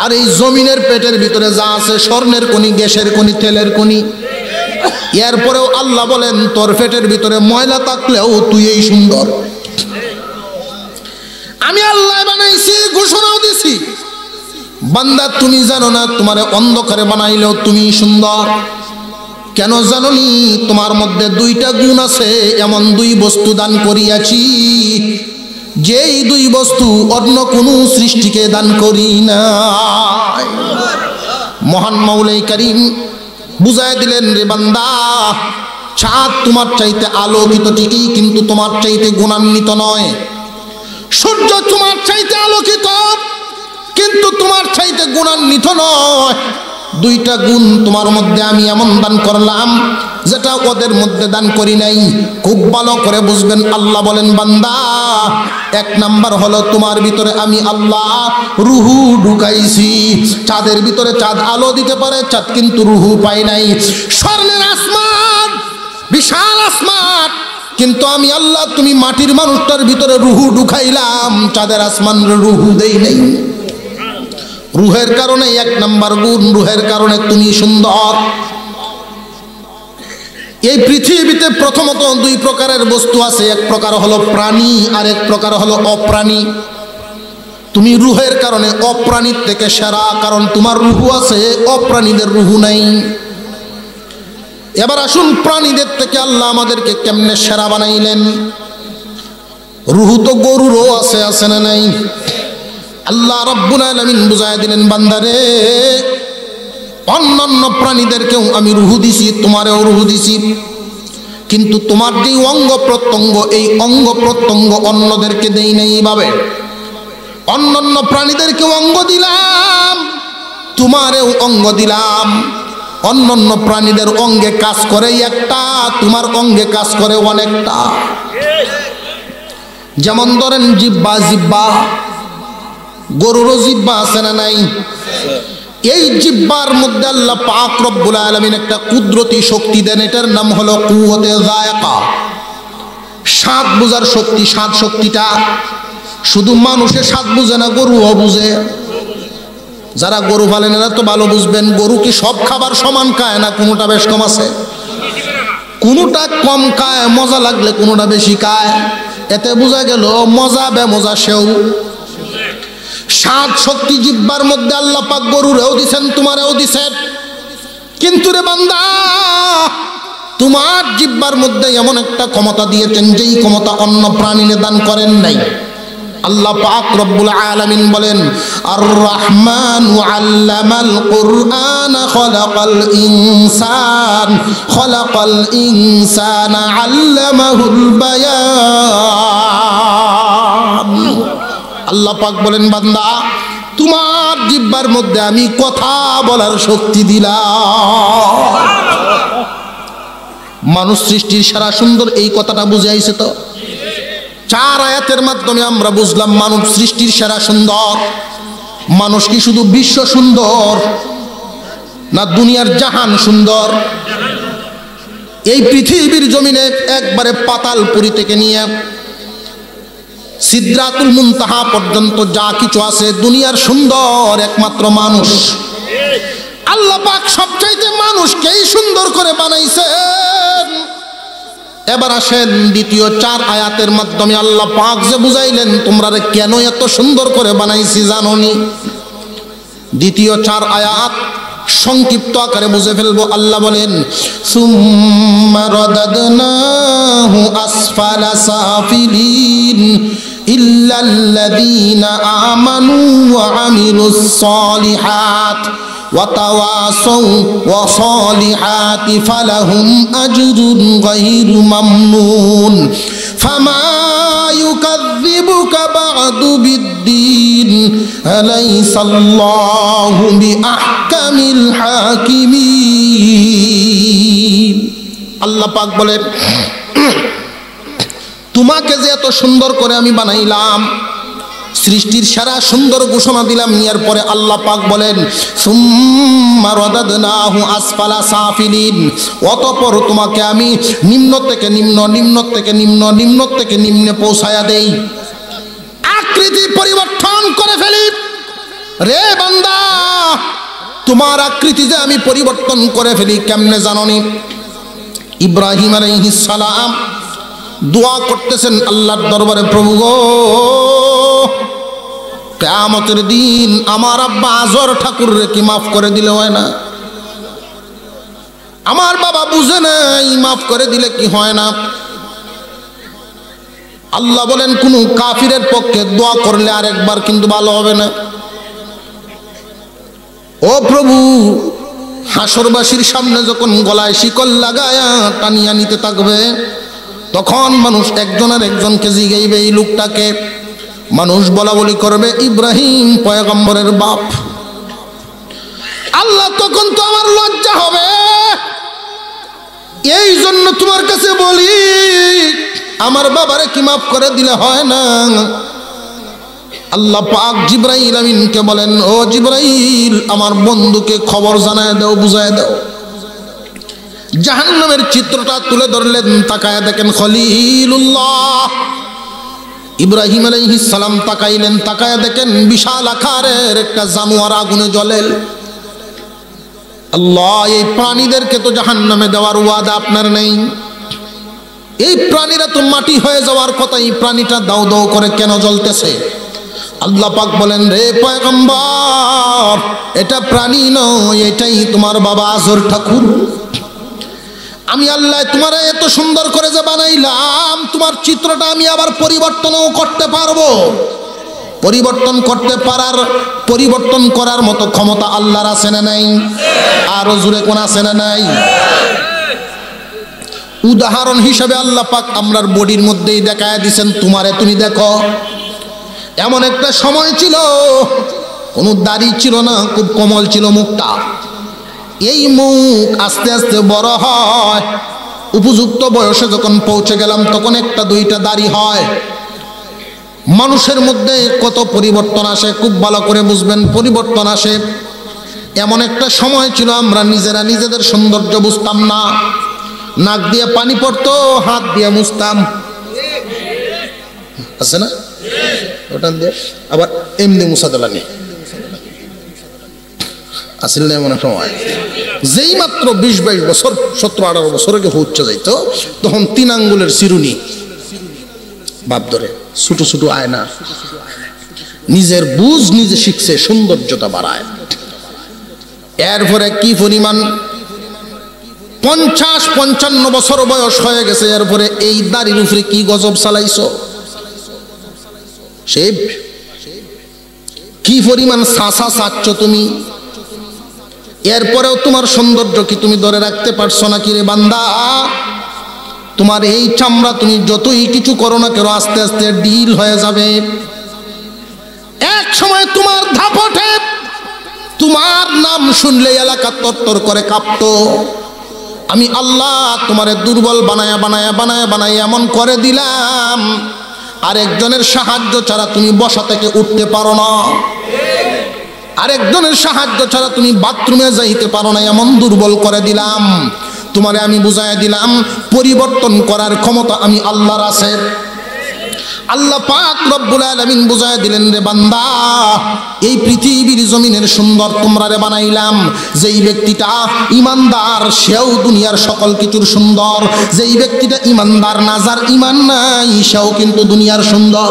আর এই জমিনের পেটের ভিতরে যা আছে স্বর্ণের খনি, গ্যাসের খনি, তেলের খনি। এরপরেও আল্লাহ বলেন তোর পেটের ভিতরে ময়লা থাকলেও তুই এই সুন্দর। আমি আল্লাহ বানাইছি, ঘোষণাও দিছি, বান্দা তুমি জানো না তোমারে অন্ধকারে বানাইলেও তুমি সুন্দর। কেন জানোনি? তোমার মধ্যে 2টা গুণ আছে, এমন 2 বস্তু দান করিয়াছি, যেই 2 বস্তু অন্য কোনো সৃষ্টিকে দান করি না। মহান মাওলায়ে কারীম বুঝায় দিলেন, রে বান্দা, চাঁদ তোমার চাইতে আলোকিত ঠিকই, কিন্তু তোমার চাইতে গুণান্বিত নয়। সূর্য তোমার চাইতে আলোকিত, কিন্তু তোমার চাইতে গুণান্বিত নয়। 2টা গুণ তোমার মধ্যে আমি এমন দান করলাম যেটা ওদের মধ্যে দান করি নাই। খুব ভালো করে বুঝবেন। আল্লাহ বলেন, বান্দা 1 নাম্বার হলো তোমার ভিতরে আমি আল্লাহ রুহু ঢুকাইছি। চাঁদের ভিতরে চাঁদ আলো দিতে পারে, চাঁদ কিন্তু রুহু পায় নাই। স্বর্ণের আসমান, বিশাল আসমান, কিন্তু আমি আল্লাহ তুমি মাটির মানুষটার ভিতরে রুহু ঢুকাইলাম, চাঁদের আসমান রুহু দেই নাই। রুহের কারণে 1 নাম্বার গুণ, রুহের কারণে তুমি সুন্দর। এই পৃথিবীতে প্রথমত 2 প্রকারের বস্তু আছে, এক প্রকার হলো প্রাণী আর এক প্রকার হলো অপ্রাণী। তুমি রুহের কারণে অপ্রাণীর থেকে সেরা, কারণ তোমার রুহু আছে, অপ্রাণীদের রুহু নাই। এবার আসুন প্রাণীদের থেকে আল্লাহ আমাদেরকে কেমনে সেরা বানাইলেন। রুহু তো গরুরও আছে, আছে না নাই? আল্লাহ রাব্বুল আলামিন বুঝায় দিলেন, বান্দারে অন্যান্য প্রাণীদেরকেও আমি রুহু দিছি, তোমারেও রুহু দিছি, কিন্তু তোমার যেই অঙ্গ প্রত্যঙ্গ, এই অঙ্গ প্রত্যঙ্গ অন্যদেরকে দেই নাই। এইভাবে অন্যান্য প্রাণীদেরকেও অঙ্গ দিলাম, তোমারেও অঙ্গ দিলাম। অন্যান্য প্রাণীদের অঙ্গে কাজ করে একটা, তোমার অঙ্গে কাজ করে অনেকটা। যেমন ধরেন জিহ্বা, জিহ্বা গরুরও জিহ্বা আছে না নাই? এই জিহ্বার মধ্যে আল্লাহ পাক রব্বুল আলামিন একটা কুদরতি শক্তি দেন, এটার নাম হলো কুওয়াতে যায়কা। স্বাদ বোঝার শক্তি, স্বাদ শক্তিটা শুধু মানুষের স্বাদ বুঝে না, গরুও বুঝে। যারা গরু পালেন এরা তো ভালো বুঝবেন, গরু কি সব খাবার সমান খায় না কোনোটা বেশ কম আছে? কোনোটা কম খায়, মজা লাগলে কোনোটা বেশি খায়। এতে বোঝা গেল মজা বেমজা সেও। স্বাদ শক্তি জিহ্বার মধ্যে আল্লাহ পাক গরুরেও দিছেন, তোমারেও দিছেন। কিন্তু রে বান্দা, তোমার জিহ্বার মধ্যে এমন একটা ক্ষমতা দিয়েছেন যেই ক্ষমতা অন্য প্রাণীকে দান করেন নাই। আল্লাহ পাক রব্বুল আলামিন বলেন, আর রহমানু আল্লামাল কুরআন খলাকাল ইনসানা আল্লামাহুল বায়ান। আল্লাহ পাক বলেন, বান্দা তোমার জিহ্বার মধ্যে আমি কথা বলার শক্তি দিলাম। মানুষ সৃষ্টির সেরা সুন্দর, এই কথাটা বুঝে আইছে তো? 4 আয়াতের মাধ্যমে আমরা বুঝলাম মানব সৃষ্টির সেরা সুন্দর। মানুষ কি শুধু বিশ্ব সুন্দর না দুনিয়ার জাহান সুন্দর? এই পৃথিবীর জমিনে একবারে পাতালপুরি থেকে নিয়ে সিদরাতুল মুনতাহা পর্যন্ত যা কিছু আছে দুনিয়ার সুন্দর একমাত্র মানুষ। আল্লাহ পাক সবচাইতে মানুষকেই সুন্দর করে বানাইছেন। এবার আসেন দ্বিতীয় 4 আয়াতের মাধ্যমে আল্লাহ পাক যে বুঝাইলেন তোমরা কেন এত সুন্দর করে বানাইছি জানোনি। দ্বিতীয় 4 আয়াত সংক্ষিপ্ত আকারে বুঝে ফেলবো। আল্লাহ বলেন, সুম্মা রাদাদনাহু আসফালা সাফিলিন ইল্লাল্লাযীনা আমানু ওয়া আমিলুস সালিহাত ওয়াতাওয়াসাউ ওয়াসালিহাতি ফালাহুম আজরুন গায়রু মামনুন ফামা ইউকাযযিবুকা বা'দু বিদ্দীন আলাইসাল্লাহু বিআহকামিল হাকিমিন। আল্লাহ পাক বলেন, তোমাকে যে এত সুন্দর করে আমি বানাইলাম, সৃষ্টির সেরা সুন্দর ঘোষণা দিলাম। এরপরে আল্লাহ পাক বলেন, সুম্মা রাদাদনাহু আসফালা সাফিলিন, অতঃপর তোমাকে আমি নিম্ন থেকে নিম্ন, নিম্ন থেকে নিম্ন, নিম্ন থেকে নিম্নে পৌঁছায়া দেই, আকৃতি পরিবর্তন করে ফেলি। রে বান্দা, তোমার আকৃতি যে আমি পরিবর্তন করে ফেলি কেমনে জানোনি? ইব্রাহিম আলাইহিস সালাম দোয়া করতেছেন আল্লাহর দরবারে, প্রভু গো, কিয়ামতের দিন আমার আব্বা আজর ঠাকুররে কি মাফ করে দিলে হয় না? আমার বাবা বুঝে নাই, মাফ করে দিলে কি হয় না? আল্লাহ বলেন, কোন কাফিরের পক্ষে দোয়া করলে আরেকবার কিন্তু ভালো হবে না। ও প্রভু, হাসরবাসীর সামনে যখন গলায় শিকল লাগায়া টানিয়া নিতে থাকবে, তখন মানুষ একজনের একজনকে জিগাইবে এই লোকটাকে। মানুষ বলা বলি করবে ইব্রাহিম পয়গম্বরের বাপ। আল্লাহ তখন তো আমার লজ্জা হবে। এই জন্য তোমার কাছে বলি, আমার বাবারে কি মাফ করে দিলে হয় না? আল্লাহ পাক জিবরাইল আমিনকে বলেন, ও জিবরাইল, আমার বন্ধুকে খবর জানায় দাও, বুঝায় দাও। জাহান্নামের চিত্রটা তুলে ধরলেন, তাকায় দেখেন খলিলুল্লাহ ইব্রাহিম আলাইহিস সালাম তাকাইলেন, তাকায় দেখেন বিশাল আকারের একটা জানোয়ার আগুনে জ্বলেল। আল্লাহ, এই প্রাণীদেরকে তো জাহান্নামে দেওয়ার ওয়াদা আপনার নেই। এই প্রাণীরা তো মাটি হয়ে যাওয়ার কথা, এই প্রাণীটা দাও দাও করে কেন জ্বলতেছে? আল্লাহ পাক বলেন, রে পয়গম্বর, এটা প্রাণী নয়, এটাই তোমার বাবা আজর ঠাকুর। আমি আল্লাহ তোমার এত সুন্দর করে যে বানাইলাম, তোমার চিত্রটা আমি আবার পরিবর্তনও করতে পারবো। পরিবর্তন করার মতো ক্ষমতা আল্লাহর আছে না নাই? আরো জোরে কোন আছে না নাই? উদাহরণ হিসেবে আল্লাহ পাক আমরার বডির মধ্যেই দেখায় দিছেন, তোমারে তুমি দেখো। এমন একটা সময় ছিল কোনো দাড়ি ছিল না, খুব কোমল ছিল মুখটা। এই মুখ আস্তে আস্তে বড় হয়, উপযুক্ত বয়সে যখন পৌঁছে গেলাম তখন একটা দুইটা দাড়ি হয়। মানুষের মধ্যে কত পরিবর্তন আসে খুব ভালো করে বুঝবেন। পরিবর্তন আসে, এমন একটা সময় ছিল আমরা নিজেরা নিজেদের সৌন্দর্য বুঝতাম না। নাক দিয়ে পানি পড়তো, হাত দিয়ে মুছতাম। আছে না? ওটা দিয়ে আবার এমনি মুসাদালানি আসিল না এমন সময় যেই মাত্র 20-22 বছর 17-18 বছরকে হচ্ছে যাইতো তখন 3 আঙ্গুলের চিরুনি বাপ ধরে ছোট ছোট আয়না নিজের বুঝ নিজে শিখছে সৌন্দর্যতা বাড়ায় এরপরে কি পরিমাণ 50-55 বছর বয়স হয়ে গেছে এরপরে এই দাড়ির উপরে কি গজব চালাইছো শেভ কি পরিমাণ সাসা চাচ্ছ তুমি এরপরেও তোমার সৌন্দর্য কি তুমি ধরে রাখতে পারছো না কি রে বান্দা তোমার এই চামড়া তুমি যতই কিছু করো না কেন আস্তে আস্তে ডিল হয়ে যাবে এক সময় তোমার ধাপটে তোমার নাম শুনলে এলাকা তরতর করে কাঁপতো আমি আল্লাহ তোমারে দুর্বল বানায়া বানায়া বানায়া বানায়া এমন করে দিলাম আরেকজনের সাহায্য ছাড়া তুমি বসা থেকে উঠতে পারো না আরেকজনের সাহায্য ছাড়া তুমি বাথরুমে যাইতে পারো না এমন দুর্বল করে দিলাম তোমারে আমি বুঝাইয়া দিলাম পরিবর্তন করার ক্ষমতা আমি আল্লাহর আছে আল্লাহ পাক রব্বুল আলামিন বুঝাইয়া দিলেন রে বান্দা এই পৃথিবীর জমিনের সুন্দর তোমরারে বানাইলাম যেই ব্যক্তিটা ইমানদার সেও দুনিয়ার সকল কিছুর সুন্দর যেই ব্যক্তিটা ইমানদার না যার ঈমান নাই সেও কিন্তু দুনিয়ার সুন্দর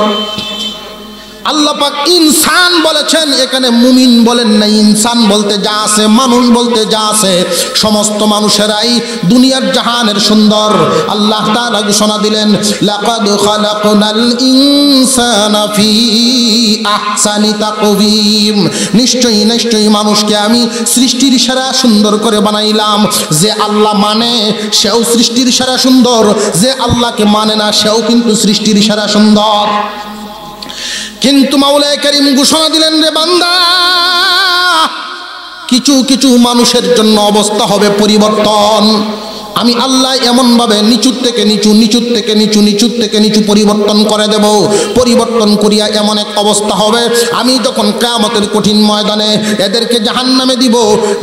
আল্লাহ পাক ইনসান বলেছেন এখানে মুমিন বলেন না ইনসান বলতে যা আছে মানুষ বলতে যা আছে সমস্ত মানুষেরাই দুনিয়ার জাহানের সুন্দর আল্লাহ তাআলা ঘোষণা দিলেন লাকাদ খালাকনাল ইনসানা ফি আহসানি তাকওয়িম নিশ্চয়ই নিশ্চয়ই মানুষকে আমি সৃষ্টির সেরা সুন্দর করে বানাইলাম যে আল্লাহ মানে সেও সৃষ্টির সেরা সুন্দর যে আল্লাহকে মানে না সেও কিন্তু সৃষ্টির সেরা সুন্দর কিন্তু মাওলানা কারীম ঘোষণা দিলেন রে বান্দা কিছু কিছু মানুষের জন্য অবস্থা হবে পরিবর্তন আমি আল্লাহ এমন ভাবে নিচু থেকে নিচু নিচু থেকে নিচু নিচু থেকে নিচু পরিবর্তন করে দেব পরিবর্তন করিয়া এমন এক অবস্থা হবে আমি যখন কিয়ামতের কঠিন ময়দানে এদেরকে জাহান্নামে দিব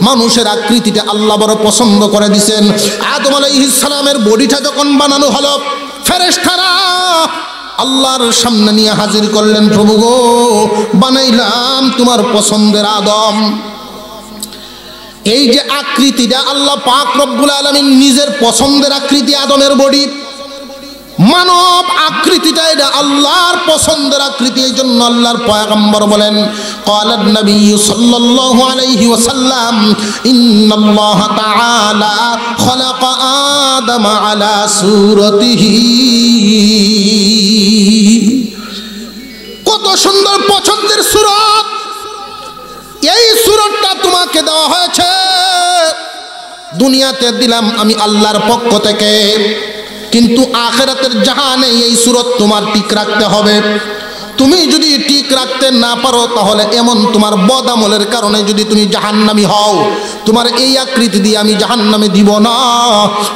মানুষের আকৃতিটা আল্লাহ বড় পছন্দ করে দিবেন আদম আলাইহিস সালামের বডিটা যখন বানানো হলো ফেরেশতারা আল্লাহর সামনে নিয়ে হাজির করলেন প্রভু গো বানাইলাম তোমার পছন্দের আদম এই যে আকৃতিটা আল্লাহ পাক রব্বুল আলামিন নিজের পছন্দের আকৃতি আদমের বডি মানব আকৃতিটা এটা আল্লাহর পছন্দের আকৃতি এইজন্য আল্লাহর পয়গম্বর বলেন ক্বালান নবী সাল্লাল্লাহু আলাইহি ওয়াসাল্লাম ইন্নাল্লাহা তাআলা খালাকা আদম আলা সূরাতিহি কত সুন্দর পছন্দের সূরত এই সূরতটা তোমাকে দেওয়া হয়েছে দুনিয়াতে দিলাম আমি আল্লাহর পক্ষ থেকে কিন্তু আখিরাতের জাহানে এই সূরত তোমার ঠিক রাখতে হবে তুমি যদি ঠিক রাখতে না পারো তাহলে এমন তোমার বদ আমলের কারণে যদি তুমি জাহান্নামী হও তোমার এই আকৃতি দিয়ে আমি জাহান্নামে দিব না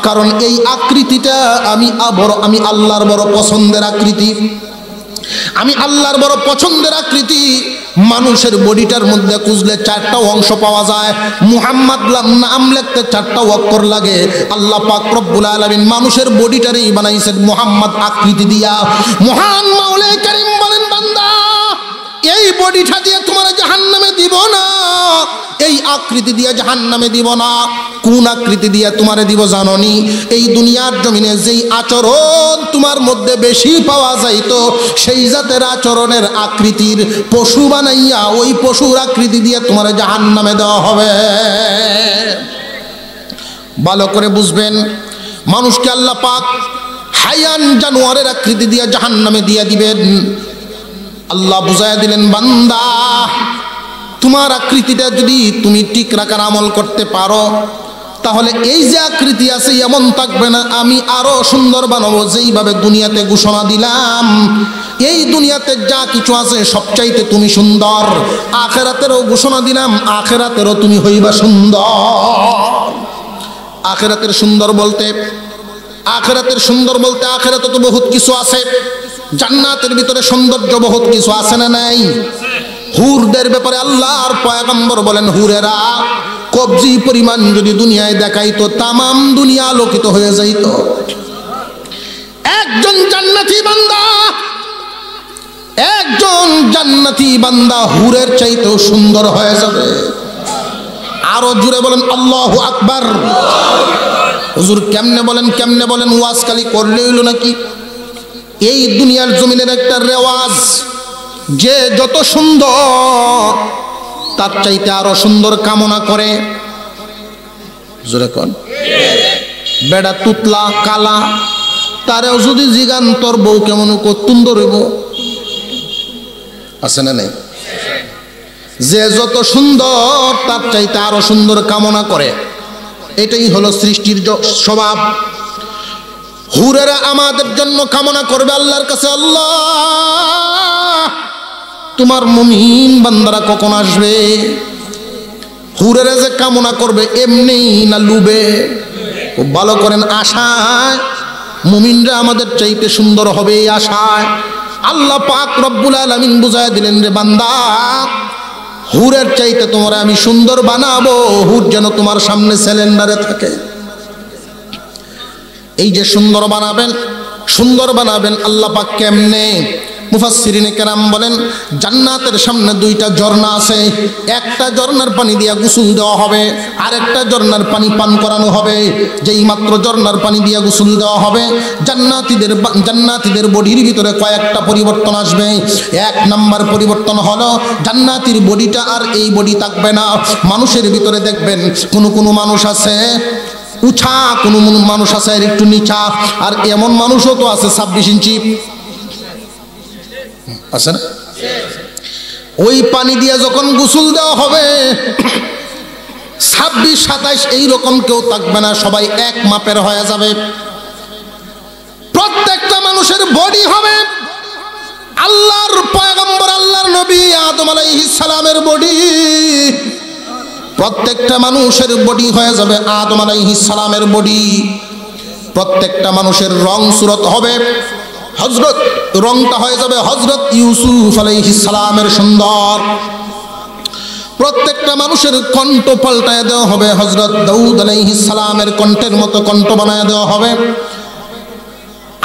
কারণ এই আকৃতিটা আমি আল্লাহর বড় পছন্দের আকৃতি আমি আল্লাহর বড় পছন্দের আকৃতি মানুষের বডিটার মধ্যে খুঁজলে 4টা অংশ পাওয়া যায় মুহাম্মদ নাম লিখতে 4টা অক্ষর লাগে আল্লাহ পাক রব্বুল আলামিন মানুষের বডিটারই বানাইছেন মুহাম্মদ আকৃতি দিয়া মহান মাওলানা কারীম বলেন বান্দা এই বডিটা দিয়ে তোমার জাহান্নামে দিব না এই আকৃতি দিয়ে জাহান্নামে দিব না কোন আকৃতি দিয়ে তোমারে দিব জানোনি এই দুনিয়ার জমিনে যেই আচরণ তোমার মধ্যে বেশি পাওয়া যাইতো সেই জাতের আচরণের আকৃতির পশু বানাইয়া ওই পশুর আকৃতি দিয়ে তোমারে জাহান্নামে দেওয়া হবে ভালো করে বুঝবেন মানুষকে আল্লাহ পাক হায়ান জানোয়ারের আকৃতি দিয়ে জাহান্নামে দিয়ে দিবেন আল্লাহ বুঝাইয়া দিলেন বান্দা তোমার আকৃতিটা যদি তুমি ঠিক রাখার আমল করতে পারো তাহলে এই যে আকৃতি আছে এমন থাকবে না আমি আরো সুন্দর বানাবো যেইভাবে দুনিয়াতে ঘোষণা দিলাম এই দুনিয়াতে যা কিছু আছে সবচাইতে তুমি সুন্দর আখিরাতেরও ঘোষণা দিলাম আখিরাতেরও তুমি হইবা সুন্দর আখিরাতের সুন্দর বলতে আখিরাতে তো বহুত কিছু আছে জান্নাতের ভিতরে সৌন্দর্য বহুত কিছু আছে না নাই হুরদের ব্যাপারে আল্লাহর পয়গম্বর বলেন হুরেরা কবজি পরিমাণ যদি দুনিয়ায় দেখাইতো তামাম দুনিয়া আলোকিত হয়ে যাইত একজন জান্নাতি বান্দা একজন জান্নাতি বান্দা হুরের চাইতেও সুন্দর হয়ে যাবে। আরো জুড়ে বলেন আল্লাহু আকবার। হুজুর কেমনে বলেন ওয়াজ খালি করলে হইল নাকি? এই দুনিয়ার জমিনের একটা রেওয়াজ, যে যত সুন্দর তার চাইতে আরো সুন্দর কামনা করে। জোরে কোন বেড়া তুতলা কালা, তারেও যদি জিগান তোর বউ কেমন সুন্দর হইব, আছে না নেই? যে যত সুন্দর তার চাইতে আরো সুন্দর কামনা করে। এটাই হলো সৃষ্টির স্বভাব। হুরেরা আমাদের জন্য কামনা করবে আল্লাহর কাছে, আল্লাহ তোমার মুমিন বান্দারা কখন আসবে? হুরেরা যে কামনা করবে এমনি না লুবে? খুব ভালো করেন, আশায় মুমিনরা আমাদের চাইতে সুন্দর হবে এই আশায় আল্লাহ পাক রব্বুল আলামিন বুঝায় দিলেন, রে বান্দা হুরের চাইতে তোমার আমি সুন্দর বানাবো, হুর যেন তোমার সামনে সিলিন্ডারে থাকে। এই যে সুন্দর বানাবেন আল্লাহ পাক কেমনে? মুফাসসিরিনে কেরাম বলেন, জান্নাতের সামনে দুইটা ঝর্ণা আছে। একটা ঝর্ণার পানি দিয়া গোসল দেওয়া হবে, আর একটা ঝর্ণার পানি পান করানো হবে। যেই মাত্র ঝর্ণার পানি দিয়া গোসল দেওয়া হবে, জান্নাতীদের বডির ভিতরে কয়েকটা পরিবর্তন আসবে। এক নাম্বার পরিবর্তন হলো জান্নাতীর বডিটা আর এই বডি থাকবে না। মানুষের ভিতরে দেখবেন কোনো মানুষ আছে উঁচা, কোনো মানুষ আছে একটু নিচা, আর এমন মানুষও তো আছে 26 ইঞ্চি, আছে না? ওই পানি দিয়ে যখন গোসল দেওয়া হবে 26-27 এইরকম কেউ থাকবে না, সবাই এক মাপের হয়ে যাবে। প্রত্যেকটা মানুষের বডি হবে আল্লাহর পয়গম্বর আল্লাহর নবী আদম আলাইহিস সালামের বডি। প্রত্যেকটা মানুষের বডি হয়ে যাবে আদম আলাইহিস সালামের বডি। প্রত্যেকটা মানুষের রং সুরত হবে রংটা হয়ে যাবে হযরত ইউসুফ আলাইহিস সালামের সুন্দর। প্রত্যেকটা মানুষের কণ্ঠ পাল্টায় দেওয়া হবে, হযরত দাউদ আলাইহিস সালামের কণ্ঠের মতো কণ্ঠ বানায় দেওয়া হবে।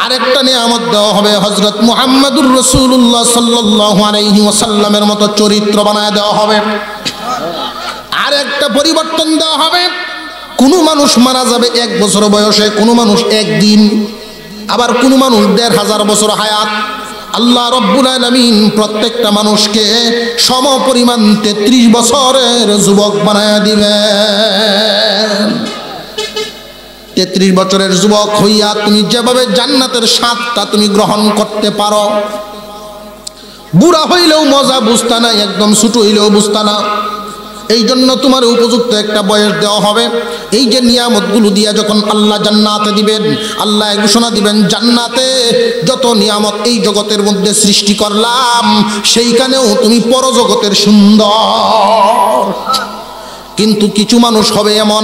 আরেকটা নিয়ামত দেওয়া হবে, হযরত মুহাম্মদুর রাসূলুল্লাহ সাল্লাল্লাহু আলাইহি ওয়াসাল্লামের মতো চরিত্র বানায় দেওয়া হবে। আরেকটা পরিবর্তন দেওয়া হবে, কোনো মানুষ মারা যাবে 1 বছর বয়সে, কোনো মানুষ 1 দিন, আবার কোনো মানুষ 1500 বছর হায়াত। আল্লাহ রব্বুল আলামিন প্রত্যেকটা মানুষকে সমপরিমাণ 33 বছরের যুবক বানায় দিবেন। 33 বছরের যুবক হইয়া তুমি যেভাবে জান্নাতের স্বাদটা তুমি গ্রহণ করতে পারো, বুড়া হইলেও মজা বুঝতা না, একদম ছোট হইলেও বুঝতা না। এই জন্য তোমার উপযুক্ত একটা বয়স দেওয়া হবে। এই যে নিয়ামতগুলো দিয়া যখন আল্লাহ জান্নাতে দিবেন, আল্লাহ ঘোষণা দিবেন, জান্নাতে যত নিয়ামত এই জগতের মধ্যে সৃষ্টি করলাম সেইখানেও তুমি পরজগতের সুন্দর। কিন্তু কিছু মানুষ হবে এমন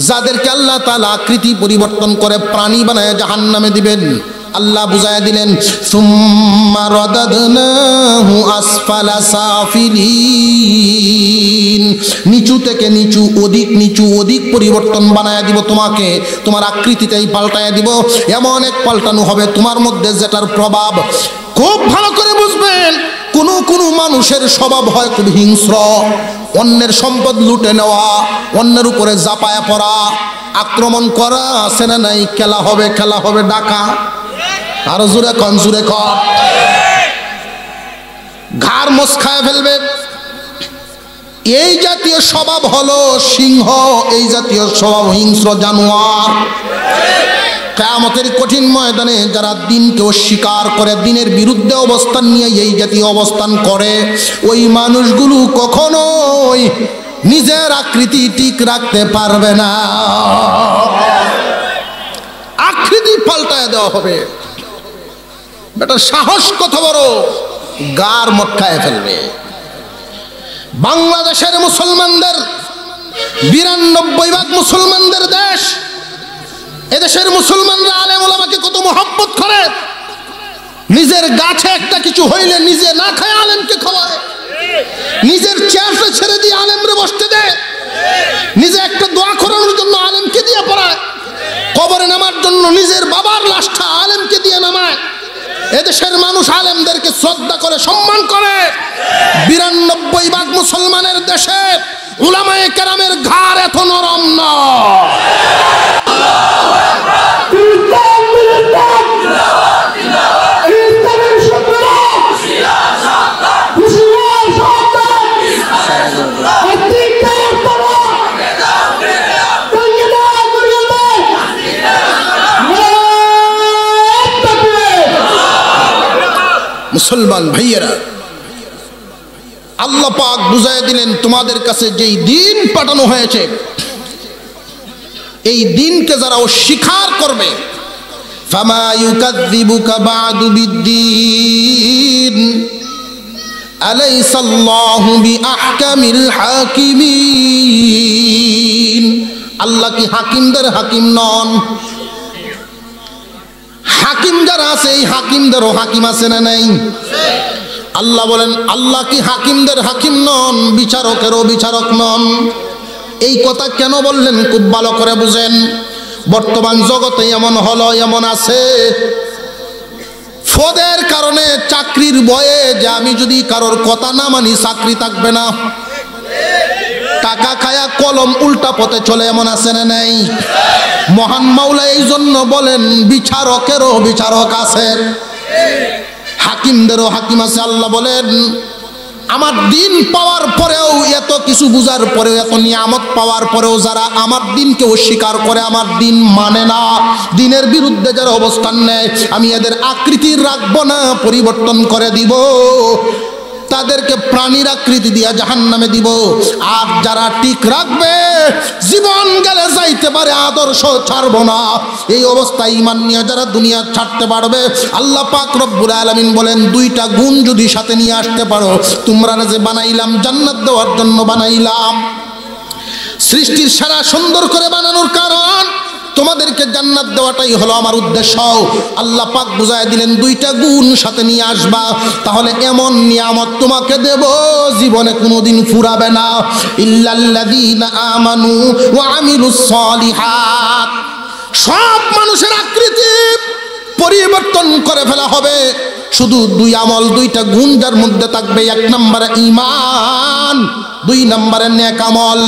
যাদেরকে আল্লাহ তাআলা আকৃতি পরিবর্তন করে প্রাণী বানায় জাহান্নামে দিবেন। আল্লাহ বুঝায় দিলেন, সুম্মা রাদাদনাহু আসফালা সাফিলিন, নিচু থেকে নিচু, অধিক পরিবর্তন বানায় দিব তোমাকে, তোমার আকৃতিটাই পাল্টায় দিব। এমন এক পাল্টানো হবে তোমার মধ্যে যেটার প্রভাব খুব ভালো করে বুঝবেন। কোনো মানুষের স্বভাব হয় খুব হিংস্র, অন্যের সম্পদ লুটে নেওয়া, অন্যের উপরে জাপায়া পড়া, আক্রমণ করা, আছে না নাই? খেলা হবে ডাকা, আরো জোরে কন, ঘাড় মোচ খায় ফেলবে। এই জাতীয় স্বভাব হলো সিংহ, এই জাতীয় স্বভাব হিংস্র জানোয়ার। কিয়ামতের কঠিন ময়দানে যারা দিনকে অস্বীকার করে, দিনের বিরুদ্ধে অবস্থান নিয়ে এই জাতীয় অবস্থান করে, ওই মানুষগুলো কখনোই নিজের আকৃতি ঠিক রাখতে পারবে না। আকৃতি পাল্টায় দেওয়া হবে। বেটা সাহস কত বড়, গার মটকায় ফেলবে। বাংলাদেশের মুসলমানদের 92% মুসলমানদের দেশ। এদেশের মুসলমানরা আলেম ওলামাকে কত মহব্বত করে। নিজের গাছে একটা কিছু হইলে নিজে না খায় আলেমকে খাওয়ায়, নিজের চেয়ারটা ছেড়ে দিয়ে আলেমরে বসতে দেয়, নিজে একটা দোয়া করানোর জন্য আলেমকে দিয়ে পড়ায়, কবরে নামার জন্য নিজের বাবার লাশটা আলেমকে দিয়ে নামায়। এদেশের মানুষ আলেমদেরকে শ্রদ্ধা করে, সম্মান করে। 92% মুসলমানের দেশে উলামায়ে কেরামের ঘাড় এত নরম না। মুসলমান ভাইয়েরা, আল্লাহ পাক বুঝায় দিলেন তোমাদের কাছে যেই দিন পাঠানো হয়েছে, এই দিনকে যারা অস্বীকার করবে, ফামা ইউকাযযিবুকা বা'দু বিদ্দীন আলাইসাল্লাহু বিআহকামিল হাকিমিন। আল্লাহ কি হাকিমদের হাকিম নন? হাকিম যারা আছে এই হাকিমদেরও হাকিম আছে না নাই? আল্লাহ বলেন আল্লাহ কি হাকিমদের হাকিম নন? বিচারকেরও বিচারক নন? এই কথা কেন বললেন খুব ভালো করে বুঝেন। বর্তমান জগতে এমন হলো, এমন আছে, পদের কারণে, চাকরির ভয়ে, যে আমি যদি কারোর কথা না মানি চাকরি থাকবে না, টাকা খায়া কলম উল্টা পথে চলে, এমন আছে না নাই? মহান মাওলা এই জন্য বলেন বিচারকেরও বিচারক আছে, হাকিমদেরও হাকিম আছে। আল্লাহ বলেন আমার দিন পাওয়ার পরেও, এত কিছু বুঝার পরেও, এত নিয়ামত পাওয়ার পরেও যারা আমার দিনকে অস্বীকার করে, আমার দিন মানে না, দিনের বিরুদ্ধে যারা অবস্থান নেয়, আমি এদের আকৃতি রাখবো না, পরিবর্তন করে দিব, তাদেরকে প্রাণীর আকৃতি দিয়া জাহান্নামে দিব। আর যারা ঠিক রাখবে, জীবন গেলে যাইতে পারে, আদর্শ ছাড়বো না, এই অবস্থায় ঈমান নিয়ে যারা দুনিয়া ছাড়তে পারবে, আল্লাহ পাক রব্বুল আলামিন বলেন দুইটা গুণ যদি সাথে নিয়ে আসতে পারো, তোমরা যে বানাইলাম জান্নাত দেওয়ার জন্য বানাইলাম, সৃষ্টির সারা সুন্দর করে বানানোর কারণ তোমাদেরকে জান্নাত দেওয়াটাই হলো আমার উদ্দেশ্য। আল্লাহ পাক বুঝায় দিলেন দুইটা গুণ সাথে নিয়ে আসবা, তাহলে এমন নিয়ামত তোমাকে দেব জীবনে কোনোদিন ফুরাবে না। ইল্লাল্লাযীনা আমানু ওয়া আমিলুস সালিহাত। সব মানুষের আকৃতি পরিবর্তন করে ফেলা হবে, শুধু দুই আমল, দুইটা গুণ যার মধ্যে থাকবে। এক নম্বরে ঈমান, দুই নম্বরে নেক আমল।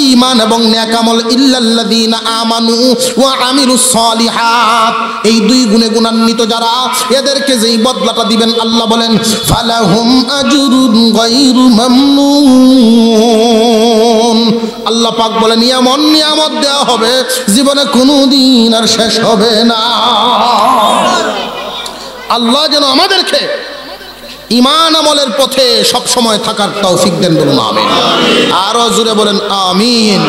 ঈমান এবং নেক আমল, ইল্লাল্লাযীনা আমানু ওয়া আমিলুস সালিহাত, এই দুই গুণে গুণান্বিত যারা, এদেরকে যেই বদলাটা দিবেন আল্লাহ বলেন ফালাহুম আজরুন গায়রু মামনুন। আল্লাহ পাক বলেন এমন নিয়ামত দেওয়া হবে জীবনে কোনোদিন আর শেষ হবে না। আল্লাহ যেন আমাদেরকে ঈমান আমলের পথে সব সময় থাকার তৌফিক দেন, বলুন আমিন। আরো জোরে বলেন আমিন।